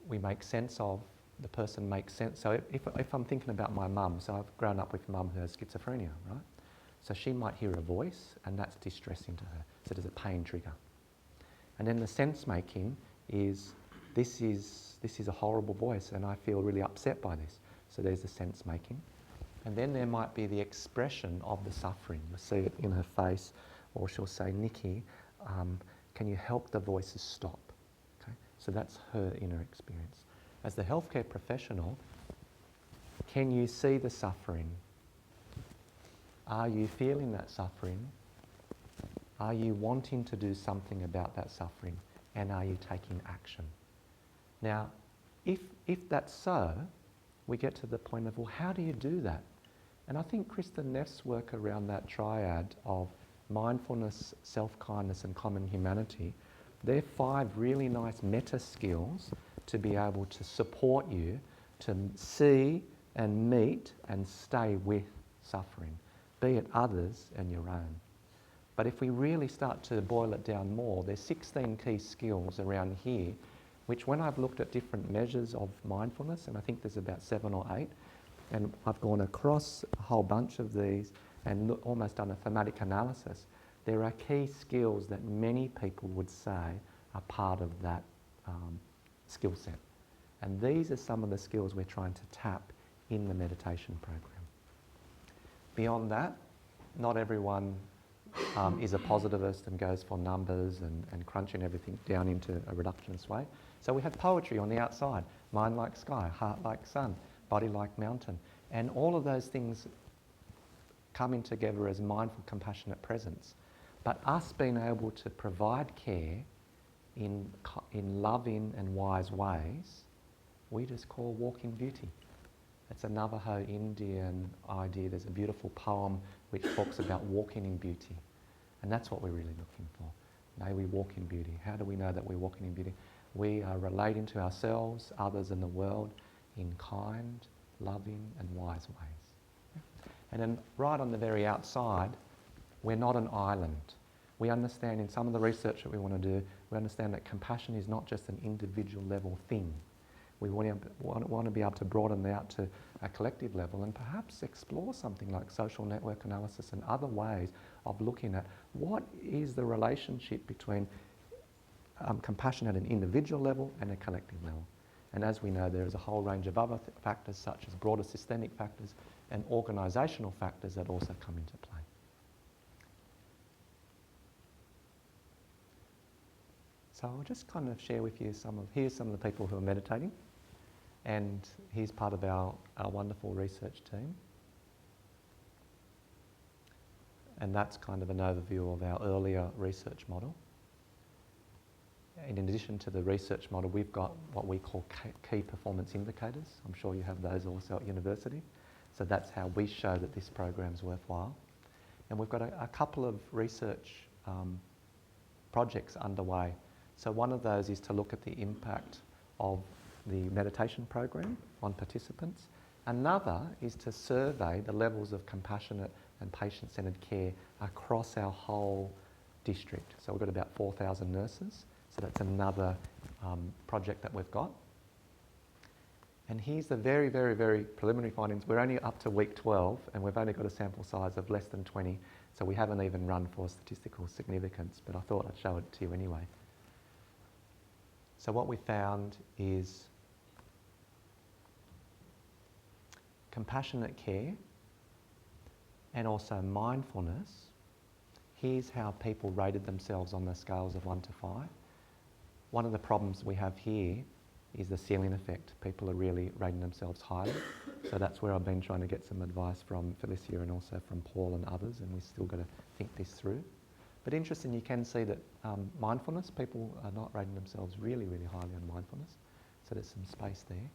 [SPEAKER 2] We make sense of, the person makes sense. So if I'm thinking about my mum, so I've grown up with a mum who has schizophrenia, right? So she might hear a voice and that's distressing to her. So there's a pain trigger. And then the sense making is, this is a horrible voice and I feel really upset by this. So there's the sense making. And then there might be the expression of the suffering. You'll see it in her face, or she'll say, "Nikki, can you help the voices stop?" Okay? So that's her inner experience. as the healthcare professional, can you see the suffering? Are you feeling that suffering? Are you wanting to do something about that suffering? And are you taking action? Now, if that's so, we get to the point of, well, how do you do that? And I think Kristen Neff's work around that triad of mindfulness, self-kindness and common humanity, they're 5 really nice meta skills to be able to support you to see and meet and stay with suffering, be it others and your own. But if we really start to boil it down more, there's 16 key skills around here, which when I've looked at different measures of mindfulness, and I think there's about 7 or 8, and I've gone across a whole bunch of these and almost done a thematic analysis, there are key skills that many people would say are part of that skill set. And these are some of the skills we're trying to tap in the meditation program. Beyond that, not everyone is a positivist and goes for numbers and crunching everything down into a reductionist way. So we have poetry on the outside, mind like sky, heart like sun, body like mountain. And all of those things coming together as mindful, compassionate presence. But us being able to provide care in loving and wise ways, we just call walking beauty. It's a Navajo Indian idea. There's a beautiful poem which talks about walking in beauty. And that's what we're really looking for. May we walk in beauty. How do we know that we're walking in beauty? We are relating to ourselves, others in the world in kind, loving and wise ways. And then right on the very outside, we're not an island. We understand in some of the research that we want to do, we understand that compassion is not just an individual level thing. We want to be able to broaden it out to a collective level and perhaps explore something like social network analysis and other ways of looking at what is the relationship between compassion at an individual level and a collective level. And as we know, there is a whole range of other factors such as broader systemic factors and organisational factors that also come into play. So I'll just kind of share with you here's some of the people who are meditating, and here's part of our wonderful research team. And that's kind of an overview of our earlier research model. And in addition to the research model, we've got what we call key performance indicators. I'm sure you have those also at university. So that's how we show that this program's worthwhile. And we've got a couple of research projects underway. So one of those is to look at the impact of the meditation program on participants. Another is to survey the levels of compassionate and patient-centred care across our whole district. So we've got about 4,000 nurses. So that's another project that we've got. And here's the very, very, very preliminary findings. We're only up to week 12 and we've only got a sample size of less than 20. So we haven't even run for statistical significance, but I thought I'd show it to you anyway. So what we found is compassionate care and also mindfulness. Here's how people rated themselves on the scales of 1 to 5. One of the problems we have here is the ceiling effect. People are really rating themselves highly. So that's where I've been trying to get some advice from Felicia and also from Paul and others, and we've still got to think this through. But interesting, you can see that mindfulness, people are not rating themselves really, really highly on mindfulness. So there's some space there.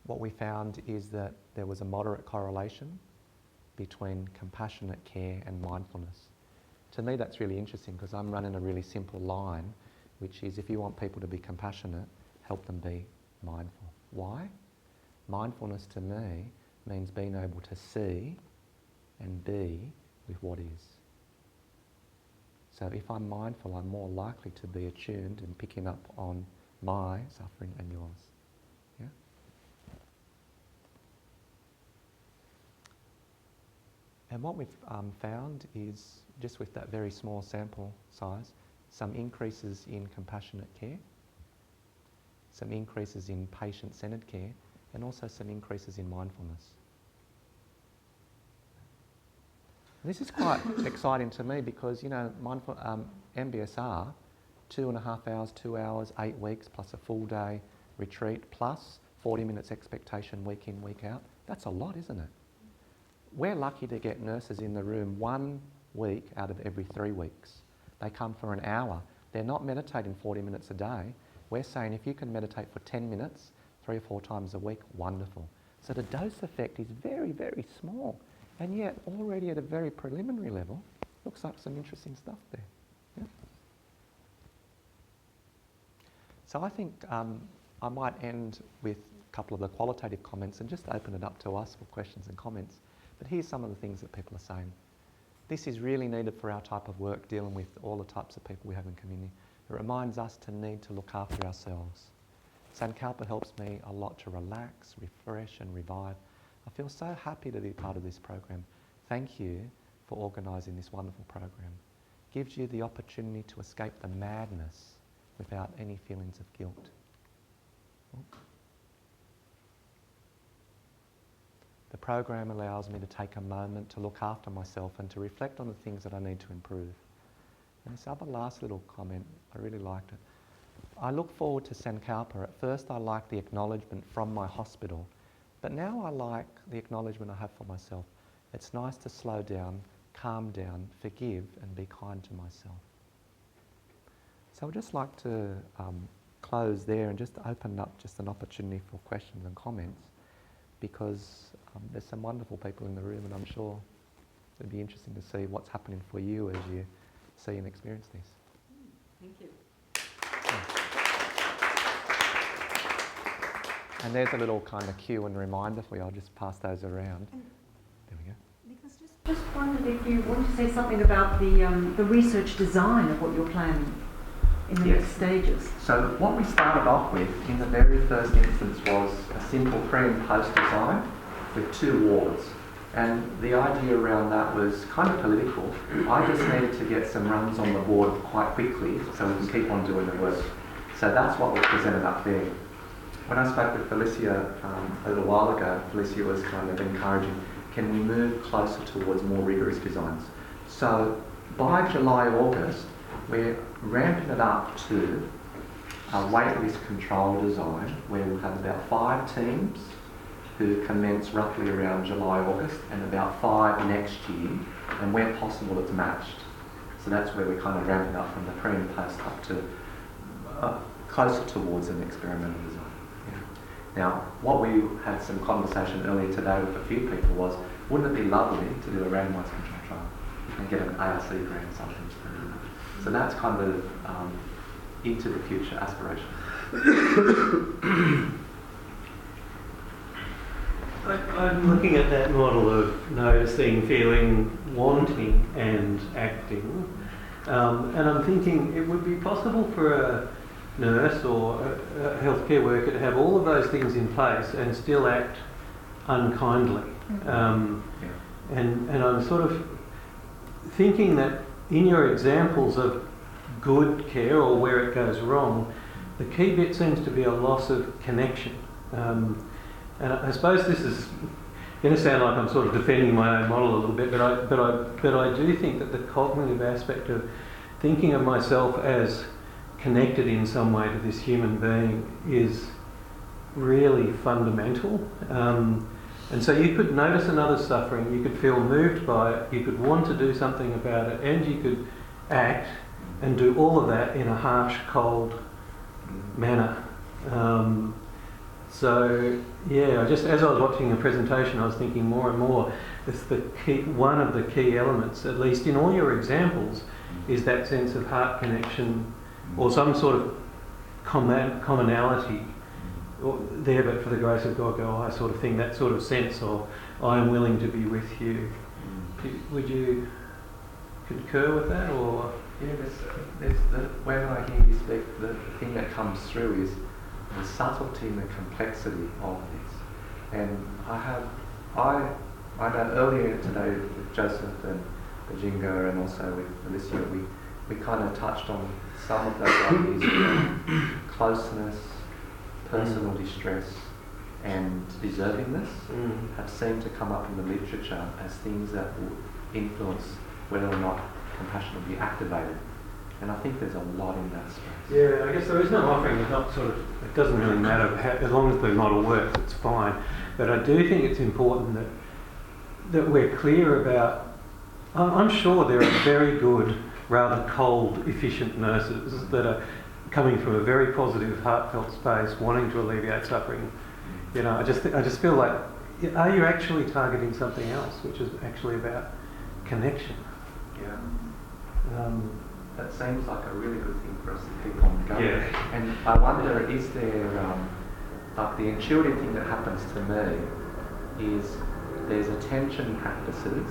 [SPEAKER 2] What we found is that there was a moderate correlation between compassionate care and mindfulness. To me, that's really interesting because I'm running a really simple line, which is if you want people to be compassionate, help them be mindful. Why? Mindfulness to me means being able to see and be with what is. So if I'm mindful, I'm more likely to be attuned and picking up on my suffering and yours. Yeah? And what we've found is, just with that very small sample size, some increases in compassionate care, some increases in patient-centred care, and also some increases in mindfulness. This is quite exciting to me because, you know, MBSR 2.5 hours, 2 hours, 8 weeks, plus a full day retreat, plus 40 minutes expectation week in, week out. That's a lot, isn't it? We're lucky to get nurses in the room 1 week out of every 3 weeks. They come for an hour. They're not meditating 40 minutes a day. We're saying if you can meditate for 10 minutes, 3 or 4 times a week, wonderful. So the dose effect is very, very small. And yet already at a very preliminary level, looks like some interesting stuff there. Yeah. So I think I might end with a couple of the qualitative comments and just open it up to us for questions and comments. But here's some of the things that people are saying. This is really needed for our type of work, dealing with all the types of people we have in community. It reminds us to need to look after ourselves. Sankalpa helps me a lot to relax, refresh and revive. I feel so happy to be part of this program. Thank you for organising this wonderful program. Gives you the opportunity to escape the madness without any feelings of guilt. The program allows me to take a moment to look after myself and to reflect on the things that I need to improve. And this other last little comment, I really liked it. I look forward to Sankalpa. At first I liked the acknowledgement from my hospital, but now I like the acknowledgement I have for myself. It's nice to slow down, calm down, forgive and be kind to myself. So I'd just like to close there and just open up just an opportunity for questions and comments, because there's some wonderful people in the room and I'm sure it'd be interesting to see what's happening for you as you see and experience this.
[SPEAKER 1] Thank you.
[SPEAKER 2] And there's a little kind of cue and reminder for you. I'll just pass those around. There we go.
[SPEAKER 1] Nicholas, just wondered if you want to say something about the research design of what you're planning in the next stages.
[SPEAKER 2] So what we started off with in the very first instance was a simple pre and post design with 2 wards. And the idea around that was kind of political. I just needed to get some runs on the board quite quickly so we can keep on doing the work. So that's what was presented up there. When I spoke with Felicia a little while ago, Felicia was kind of encouraging, can we move closer towards more rigorous designs? So by July, August, we're ramping it up to a waitlist control design where we'll have about 5 teams who commence roughly around July, August, and about 5 next year, and where possible it's matched. So that's where we're kind of ramping up from the pre and post up to closer towards an experimental design. Now, what we had some conversation earlier today with a few people was, wouldn't it be lovely to do a randomised control trial and get an ARC grant or something to do that? So that's kind of into the future aspiration.
[SPEAKER 4] I'm looking at that model of noticing, feeling, wanting and acting, and I'm thinking it would be possible for a nurse or a healthcare worker to have all of those things in place and still act unkindly. And I'm sort of thinking that in your examples of good care or where it goes wrong, the key bit seems to be a loss of connection. And I suppose this is going to sound like I'm sort of defending my own model a little bit, but I do think that the cognitive aspect of thinking of myself as connected in some way to this human being is really fundamental. And so you could notice another's suffering, you could feel moved by it, you could want to do something about it, and you could act and do all of that in a harsh, cold manner. So yeah, just as I was watching the presentation, I was thinking more and more, it's the key, one of the key elements, at least in all your examples, is that sense of heart connection or some sort of commonality there, but for the grace of God go I sort of thing, that sort of sense of I am willing to be with you. Would you concur with that? Or
[SPEAKER 2] yeah, when I hear you speak, the thing that comes through is the subtlety and the complexity of this. And I know earlier today with Joseph and Bajinga and also with Alicia, we kind of touched on some of those ideas of closeness, personal distress and deservingness have seemed to come up in the literature as things that will influence whether or not compassion will be activated. And I think there's a lot in that space.
[SPEAKER 4] Yeah, I guess there is no offering. It's not sort of. It doesn't really matter as long as the model works. It's fine. But I do think it's important that we're clear about. I'm sure there are very good, rather cold, efficient nurses that are coming from a very positive, heartfelt space, wanting to alleviate suffering. You know, I just feel like, are you actually targeting something else, which is actually about connection?
[SPEAKER 2] Yeah. That seems like a really good thing for us to keep on going.
[SPEAKER 4] Yeah.
[SPEAKER 2] And I wonder, is there, like the intuitive thing that happens to me is there's attention practices,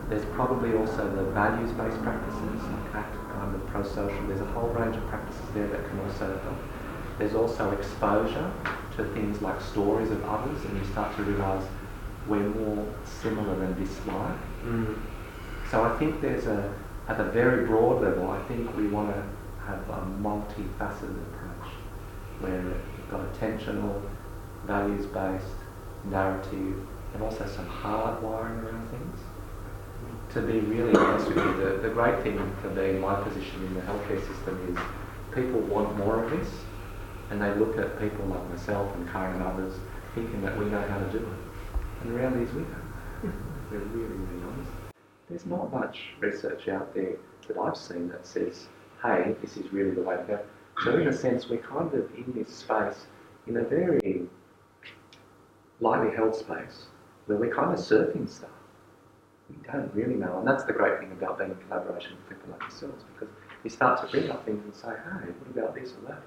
[SPEAKER 2] there's probably also the values-based practices, like ACT, kind of pro-social, there's a whole range of practices there that can also help. There's also exposure to things like stories of others, and you start to realise we're more similar than dislike. So I think there's at a very broad level, I think we want to have a multifaceted approach where you've got attentional, values-based, narrative, and also some hard wiring around things. To be really honest with you, the great thing for me in my position in the healthcare system is people want more of this, and they look at people like myself and Karen and others thinking that we know how to do it. And the reality is we don't. We're really, really honest. There's not much research out there that I've seen that says, hey, this is really the way to go. So in a sense, we're kind of in this space, in a very lightly held space, where we're kind of surfing stuff. We don't really know, and that's the great thing about being in collaboration with people like yourselves, because you start to bring up things and say, hey, what about this or that?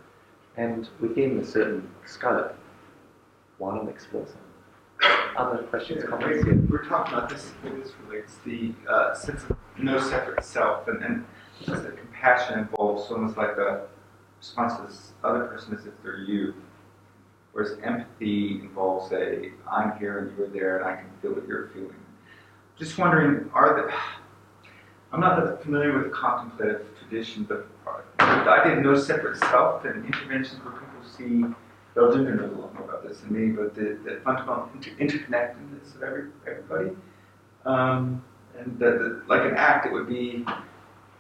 [SPEAKER 2] And within a certain scope, why not explore something? Other questions, comments?
[SPEAKER 5] We're talking about this, this relates the sense of no separate self, and just that compassion involves almost like a response to this other person as if they're you, whereas empathy involves I'm here and you're there and I can feel what you're feeling. Just wondering, I'm not that familiar with the contemplative tradition, but I did no separate self and interventions where people see. Bill Jr. knows a lot more about this than me, but the fundamental interconnectedness of everybody. And like an ACT, it would be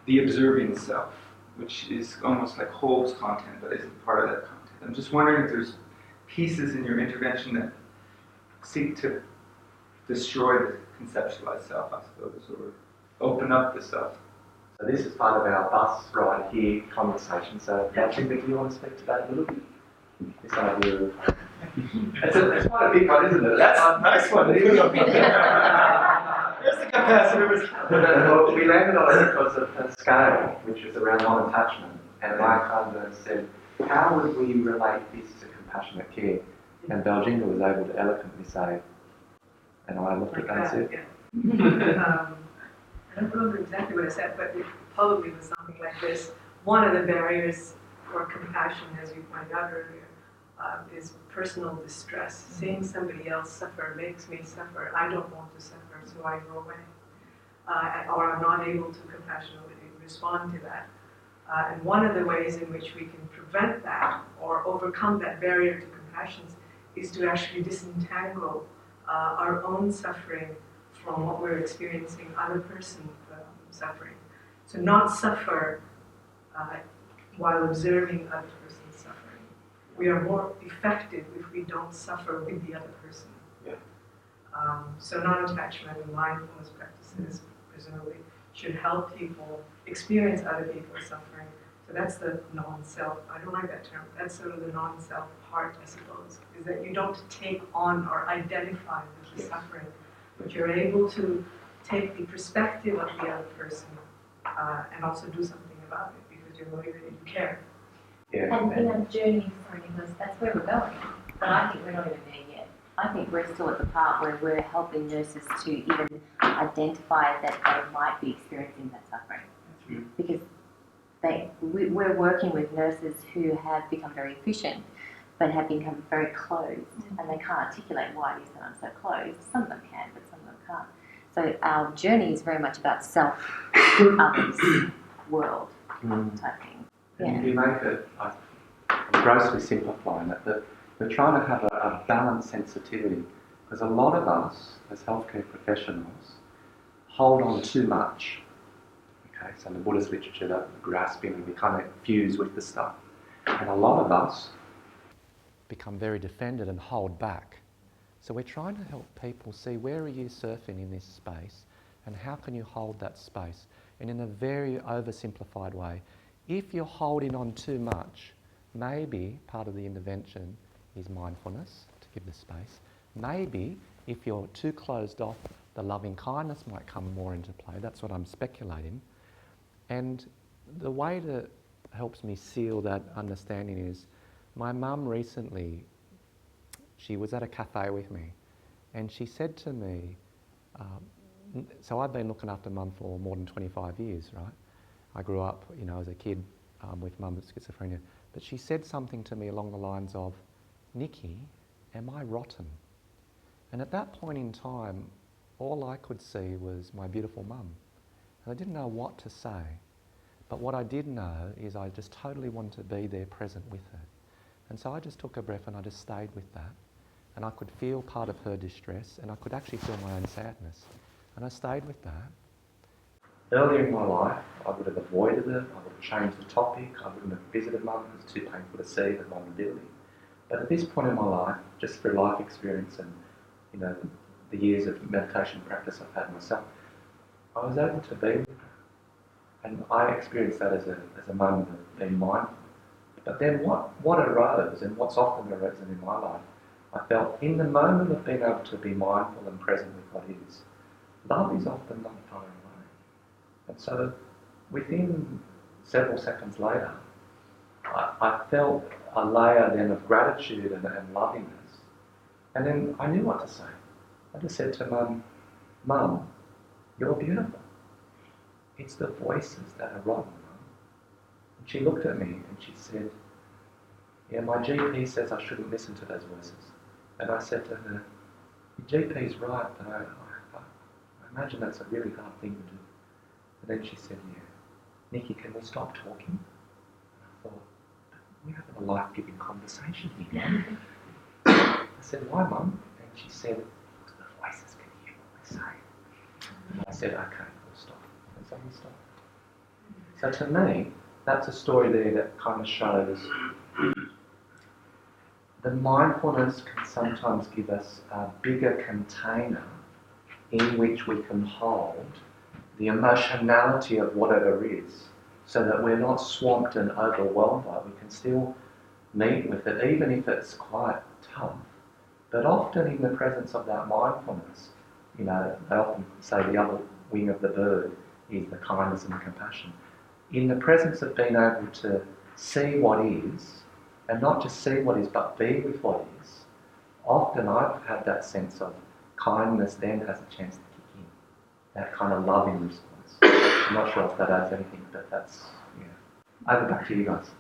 [SPEAKER 5] the observing self, which is almost like holds content, but isn't part of that content. I'm just wondering if there's pieces in your intervention that seek to destroy the conceptualized self, I suppose, or open up the self.
[SPEAKER 2] So this is part of our bus ride here conversation. So, Patrick, do you want to speak to that a little bit? This idea of... it's quite a big one, isn't it?
[SPEAKER 5] That's a nice one. There's the capacitor.
[SPEAKER 2] We landed on it because of a scale, which was around non-attachment. And I kind of said, how would we relate this to compassionate care? And Belginga was able to eloquently say, and I looked at that and said...
[SPEAKER 6] Yeah. I don't remember exactly what I said, but it probably was something like this. One of the barriers for compassion, as you pointed out earlier, is personal distress. Seeing somebody else suffer makes me suffer. I don't want to suffer, so I go away. Or I'm not able to compassionately respond to that. And one of the ways in which we can prevent that or overcome that barrier to compassion is to actually disentangle our own suffering from what we're experiencing other person suffering. So not suffer while observing other person's suffering. We are more effective if we don't suffer with the other person.
[SPEAKER 2] Yeah.
[SPEAKER 6] So non-attachment and mindfulness practices presumably should help people experience other people's suffering. So that's the non-self. I don't like that term. That's sort of the non-self part, I suppose, is that you don't take on or identify with the suffering, but you're able to take the perspective of the other person and also do something about it because you're motivated, you care.
[SPEAKER 2] Yeah.
[SPEAKER 7] And in our journey, sorry Nickolas, that's where we're going. But I think we're not even there yet. I think we're still at the part where we're helping nurses to even identify that they might be experiencing that suffering. Because we're working with nurses who have become very efficient, but have become very closed, and they can't articulate why it is that I'm so closed. Some of them can, but some of them can't. So our journey is very much about self, others, world type thing.
[SPEAKER 2] And you make it, I'm grossly simplifying it, that we're trying to have a balanced sensitivity, because a lot of us, as healthcare professionals, hold on too much. Okay, so in the Buddhist literature, that grasping, and we kind of fuse with the stuff. And a lot of us become very defended and hold back. So we're trying to help people see, where are you surfing in this space and how can you hold that space? And in a very oversimplified way, if you're holding on too much, maybe part of the intervention is mindfulness, to give the space. Maybe if you're too closed off, the loving kindness might come more into play. That's what I'm speculating. And the way that helps me seal that understanding is, my mum recently, she was at a cafe with me and she said to me, so I've been looking after mum for more than 25 years, right? I grew up, as a kid with mum with schizophrenia. But she said something to me along the lines of, Nikki, am I rotten? And at that point in time, all I could see was my beautiful mum. And I didn't know what to say. But what I did know is I just totally wanted to be there present with her. And so I just took a breath and I just stayed with that. And I could feel part of her distress and I could actually feel my own sadness. And I stayed with that. Earlier in my life, I would have avoided it, I would have changed the topic, I wouldn't have visited mum because it's too painful to see the vulnerability. But at this point in my life, just through life experience and the years of meditation practice I've had myself, I was able to be with her. And I experienced that as a moment of being mindful. But then what arose, and what's often arisen in my life, I felt in the moment of being able to be mindful and present with what is, love is often not far away. And so within several seconds later, I felt a layer then of gratitude and lovingness. And then I knew what to say. I just said to Mum, Mum, you're beautiful. It's the voices that are rotten, Mum. And she looked at me and she said, yeah, my GP says I shouldn't listen to those voices. And I said to her, your GP's right, but I imagine that's a really hard thing to do. And then she said, yeah, Nikki, can we stop talking? And I thought, we're having a life-giving conversation here. I said, why, Mum? And she said, the voices can hear what we say. And I said, okay, we'll stop. And so we stopped. So to me, that's a story there that kind of shows the mindfulness can sometimes give us a bigger container in which we can hold the emotionality of whatever is, so that we're not swamped and overwhelmed by it. We can still meet with it, even if it's quite tough. But often in the presence of that mindfulness, they often say the other wing of the bird is the kindness and the compassion. In the presence of being able to see what is, and not just see what is, but be with what is, often I've had that sense of kindness then has a chance to kick in. That kind of loving response. I'm not sure if that adds anything, but that's, Over back to you guys.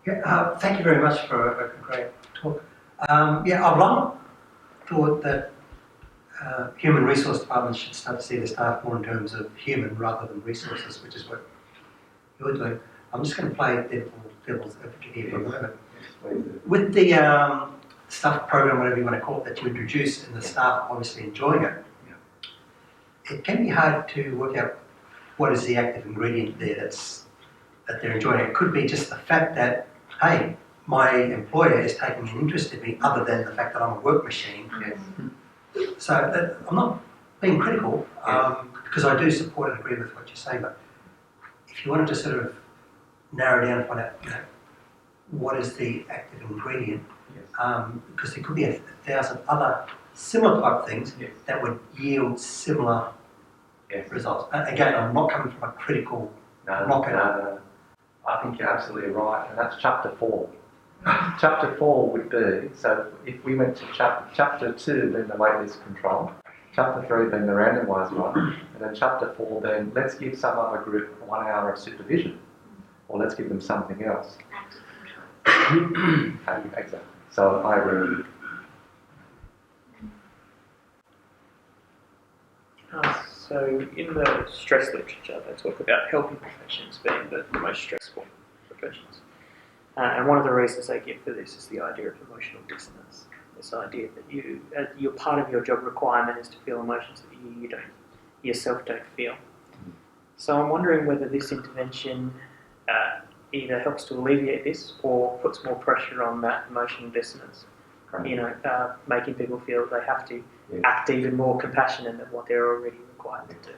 [SPEAKER 8] Yeah, thank you very much for a great talk. I've long thought that human resource departments should start to see their staff more in terms of human rather than resources, which is what you're doing. I'm just going to play devil's advocate here for a moment. With the staff program, whatever you want to call it, that you introduce, and the staff obviously enjoying it, it can be hard to work out what is the active ingredient there that they're enjoying. It could be just the fact that, hey, my employer is taking an interest in me, other than the fact that I'm a work machine. Yes. So I'm not being critical, because I do support and agree with what you're saying, but if you wanted to sort of narrow down and find out, what is the active ingredient, because there could be 1,000 other similar type things that would yield similar results. Again, I'm not coming from a critical knock at it.
[SPEAKER 2] No. I think you're absolutely right, and that's chapter 4. Chapter 4 would be, so if we went to chapter 2 being the waitlist control, chapter 3 being the randomised one, and then chapter 4 being, let's give some other group 1 hour of supervision, or let's give them something else. Exactly. So I agree.
[SPEAKER 9] So in the stress literature, they talk about helping professions being the most stressful professions. And one of the reasons they give for this is the idea of emotional dissonance. This idea that your part of your job requirement is to feel emotions that you yourself don't feel. So I'm wondering whether this intervention either helps to alleviate this or puts more pressure on that emotional dissonance.
[SPEAKER 2] Right.
[SPEAKER 9] You know, making people feel they have to
[SPEAKER 2] Yes.
[SPEAKER 9] act even more compassionate than what they're already required to do.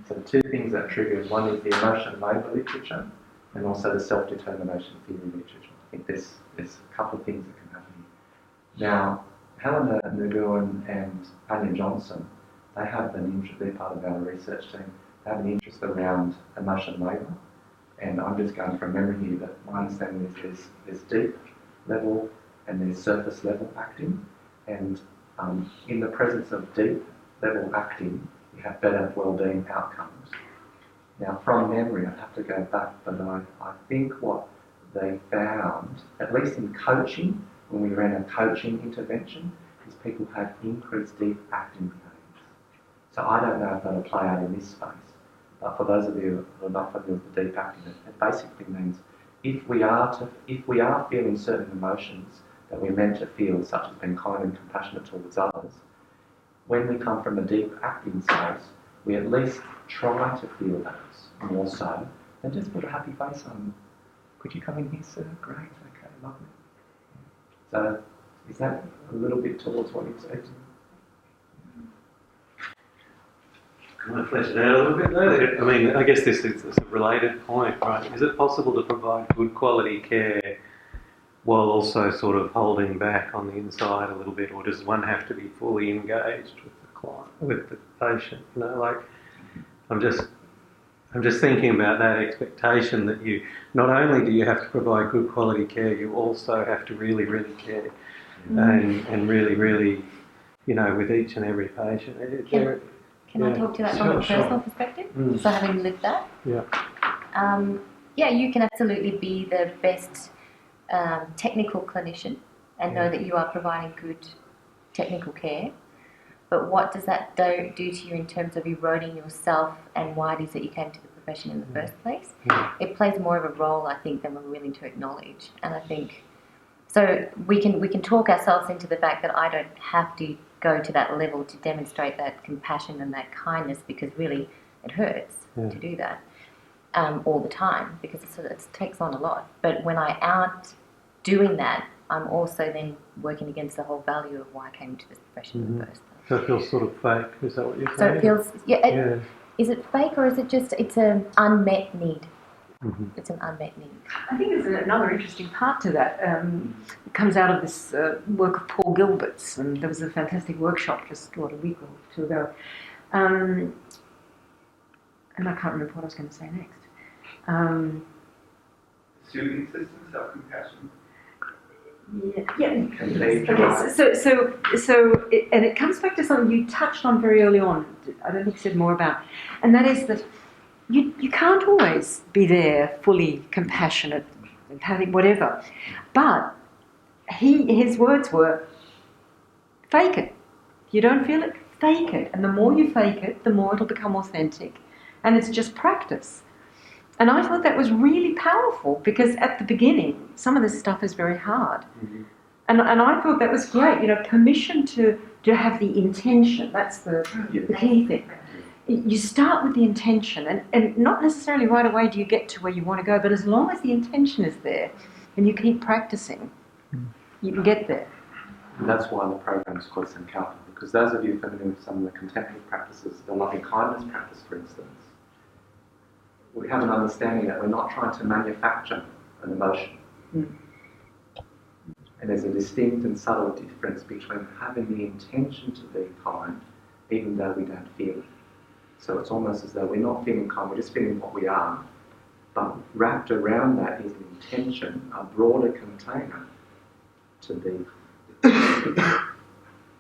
[SPEAKER 2] So the two things that triggers, one is the emotion labour literature and also the self-determination theory literature. I think there's a couple of things that can happen here. Now, Helena Nguyen and Anya Johnson, they have an interest, they're part of our research team, they have an interest around emotion labour. And I'm just going from memory here, but my understanding is there's deep level and there's surface level acting. And in the presence of deep level acting, you have better wellbeing outcomes. Now, from memory, I'd have to go back, but I think what they found, at least in coaching, when we ran a coaching intervention, is people had increased deep acting behaviours. So I don't know if that'll play out in this space. But for those of you who are not familiar with the deep acting, it basically means if we are feeling certain emotions that we're meant to feel, such as being kind and compassionate towards others, when we come from a deep acting space, we at least try to feel those more so than just put a happy face on. Could you come in here, sir? Great, okay, lovely. So is that a little bit towards what you're expecting?
[SPEAKER 4] Can I flesh it out a little bit though? I mean, I guess this is a related point, right? Is it possible to provide good quality care while also sort of holding back on the inside a little bit, or does one have to be fully engaged with the client, with the patient? You know, like I'm just thinking about that expectation that you not only do you have to provide good quality care, you also have to really, really care and really, really, you know, with each and every patient.
[SPEAKER 7] Can I talk to that from a personal perspective? So having lived that?
[SPEAKER 4] Yeah.
[SPEAKER 7] Yeah, you can absolutely be the best technical clinician and know that you are providing good technical care. But what does that do to you in terms of eroding yourself and why it is that you came to the profession in the first place? It plays more of a role, I think, than we're willing to acknowledge. And I think, so we can talk ourselves into the fact that I don't have to go to that level to demonstrate that compassion and that kindness, because really it hurts to do that all the time, because it takes on a lot. But when I aren't doing that, I'm also then working against the whole value of why I came to this profession in the first place.
[SPEAKER 4] So it feels sort of fake, is that what you're saying?
[SPEAKER 7] So it feels, is it fake, or is it just, it's an unmet need? It's an unmet need.
[SPEAKER 1] I think there's another interesting part to that. It comes out of this work of Paul Gilbert's, and there was a fantastic workshop just a week or two ago. And I can't remember what I was going to say next.
[SPEAKER 5] Soothing system, self-compassion.
[SPEAKER 1] And it comes back to something you touched on very early on. I don't think you said more about, and that is that you can't always be there fully compassionate, empathic, whatever. But his words were, fake it. You don't feel it, fake it. And the more you fake it, the more it'll become authentic. And it's just practice. And I thought that was really powerful, because at the beginning, some of this stuff is very hard. And I thought that was great, you know, permission to have the intention. That's the key thing. You start with the intention, and not necessarily right away do you get to where you want to go, but as long as the intention is there and you keep practicing, you can get there.
[SPEAKER 2] And that's why the program is called Sankalpa, because those of you familiar with some of the contemplative practices, the loving kindness practice, for instance, we have an understanding that we're not trying to manufacture an emotion. And there's a distinct and subtle difference between having the intention to be kind, even though we don't feel it. So it's almost as though we're not feeling kind, we're just feeling what we are. But wrapped around that is an intention, a broader container to be.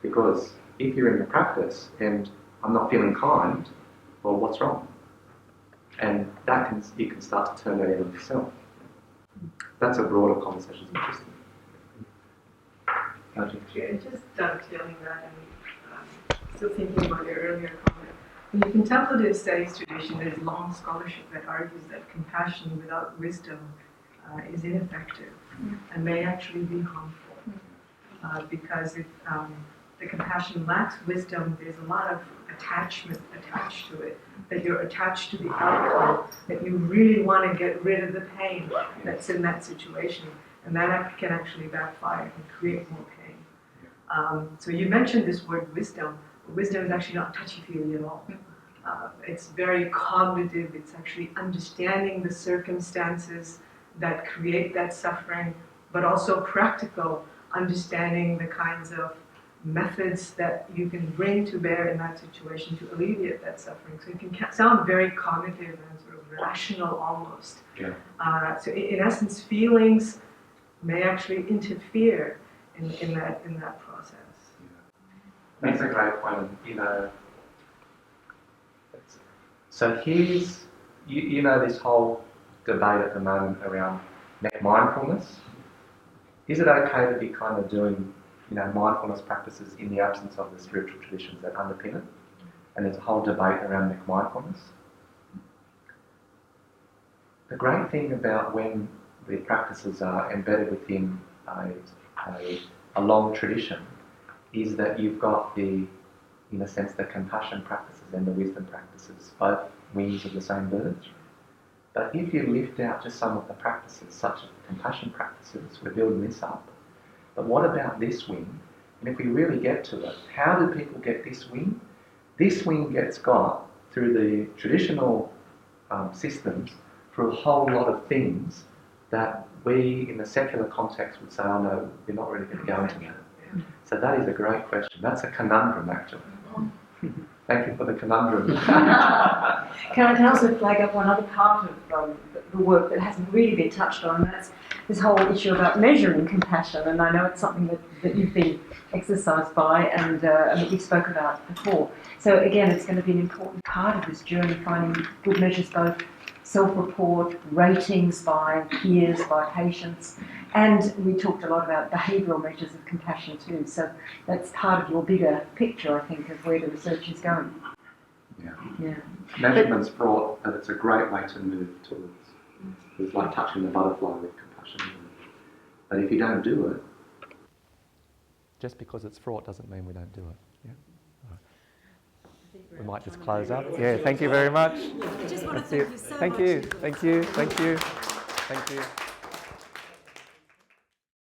[SPEAKER 2] Because if you're in the practice and I'm not feeling kind, well, what's wrong? And you can start to turn that in on yourself. That's a broader conversation. It's interesting.
[SPEAKER 6] Just dovetailing that, and still thinking about your earlier comment. In the contemplative studies tradition, there's long scholarship that argues that compassion without wisdom is ineffective and may actually be harmful. Because if the compassion lacks wisdom, there's a lot of attachment attached to it, that you're attached to the outcome, that you really want to get rid of the pain that's in that situation, and that can actually backfire and create more pain. So you mentioned this word wisdom. Wisdom is actually not touchy-feely at all. It's very cognitive. It's actually understanding the circumstances that create that suffering, but also practical, understanding the kinds of methods that you can bring to bear in that situation to alleviate that suffering. So it can sound very cognitive and sort of rational almost.
[SPEAKER 2] Yeah.
[SPEAKER 6] So in essence, feelings may actually interfere in that process.
[SPEAKER 2] That's a great point. You know, so here's you know this whole debate at the moment around mindfulness. Is it okay to be kind of doing, you know, mindfulness practices in the absence of the spiritual traditions that underpin it? And there's a whole debate around mindfulness. The great thing about when the practices are embedded within a long tradition is that you've got the, in a sense, the compassion practices and the wisdom practices, both wings of the same bird. But if you lift out just some of the practices, such as compassion practices, we're building this up. But what about this wing? And if we really get to it, how do people get this wing? This wing gets got through the traditional systems through a whole lot of things that we, in the secular context, would say, oh no, we're not really going to go into that. So that is a great question. That's a conundrum, actually. Thank you for the conundrum.
[SPEAKER 10] Can I also flag up one other part of the work that hasn't really been touched on, and that's this whole issue about measuring compassion. And I know it's something that you've been exercised by and that we spoke about before. So again, it's going to be an important part of this journey, finding good measures, both self-report, ratings by peers, by patients, and we talked a lot about behavioural measures of compassion too. So that's part of your bigger picture, I think, of where the research is going.
[SPEAKER 2] Yeah. Measurement's fraught, but it's a great way to move towards. It's like touching the butterfly with compassion. But if you don't do it, just because it's fraught doesn't mean we don't do it. Yeah. We might just close up. Yeah, thank you very much.
[SPEAKER 3] I just want to thank you so much.
[SPEAKER 2] Thank you. Thank you. Thank you. Thank you.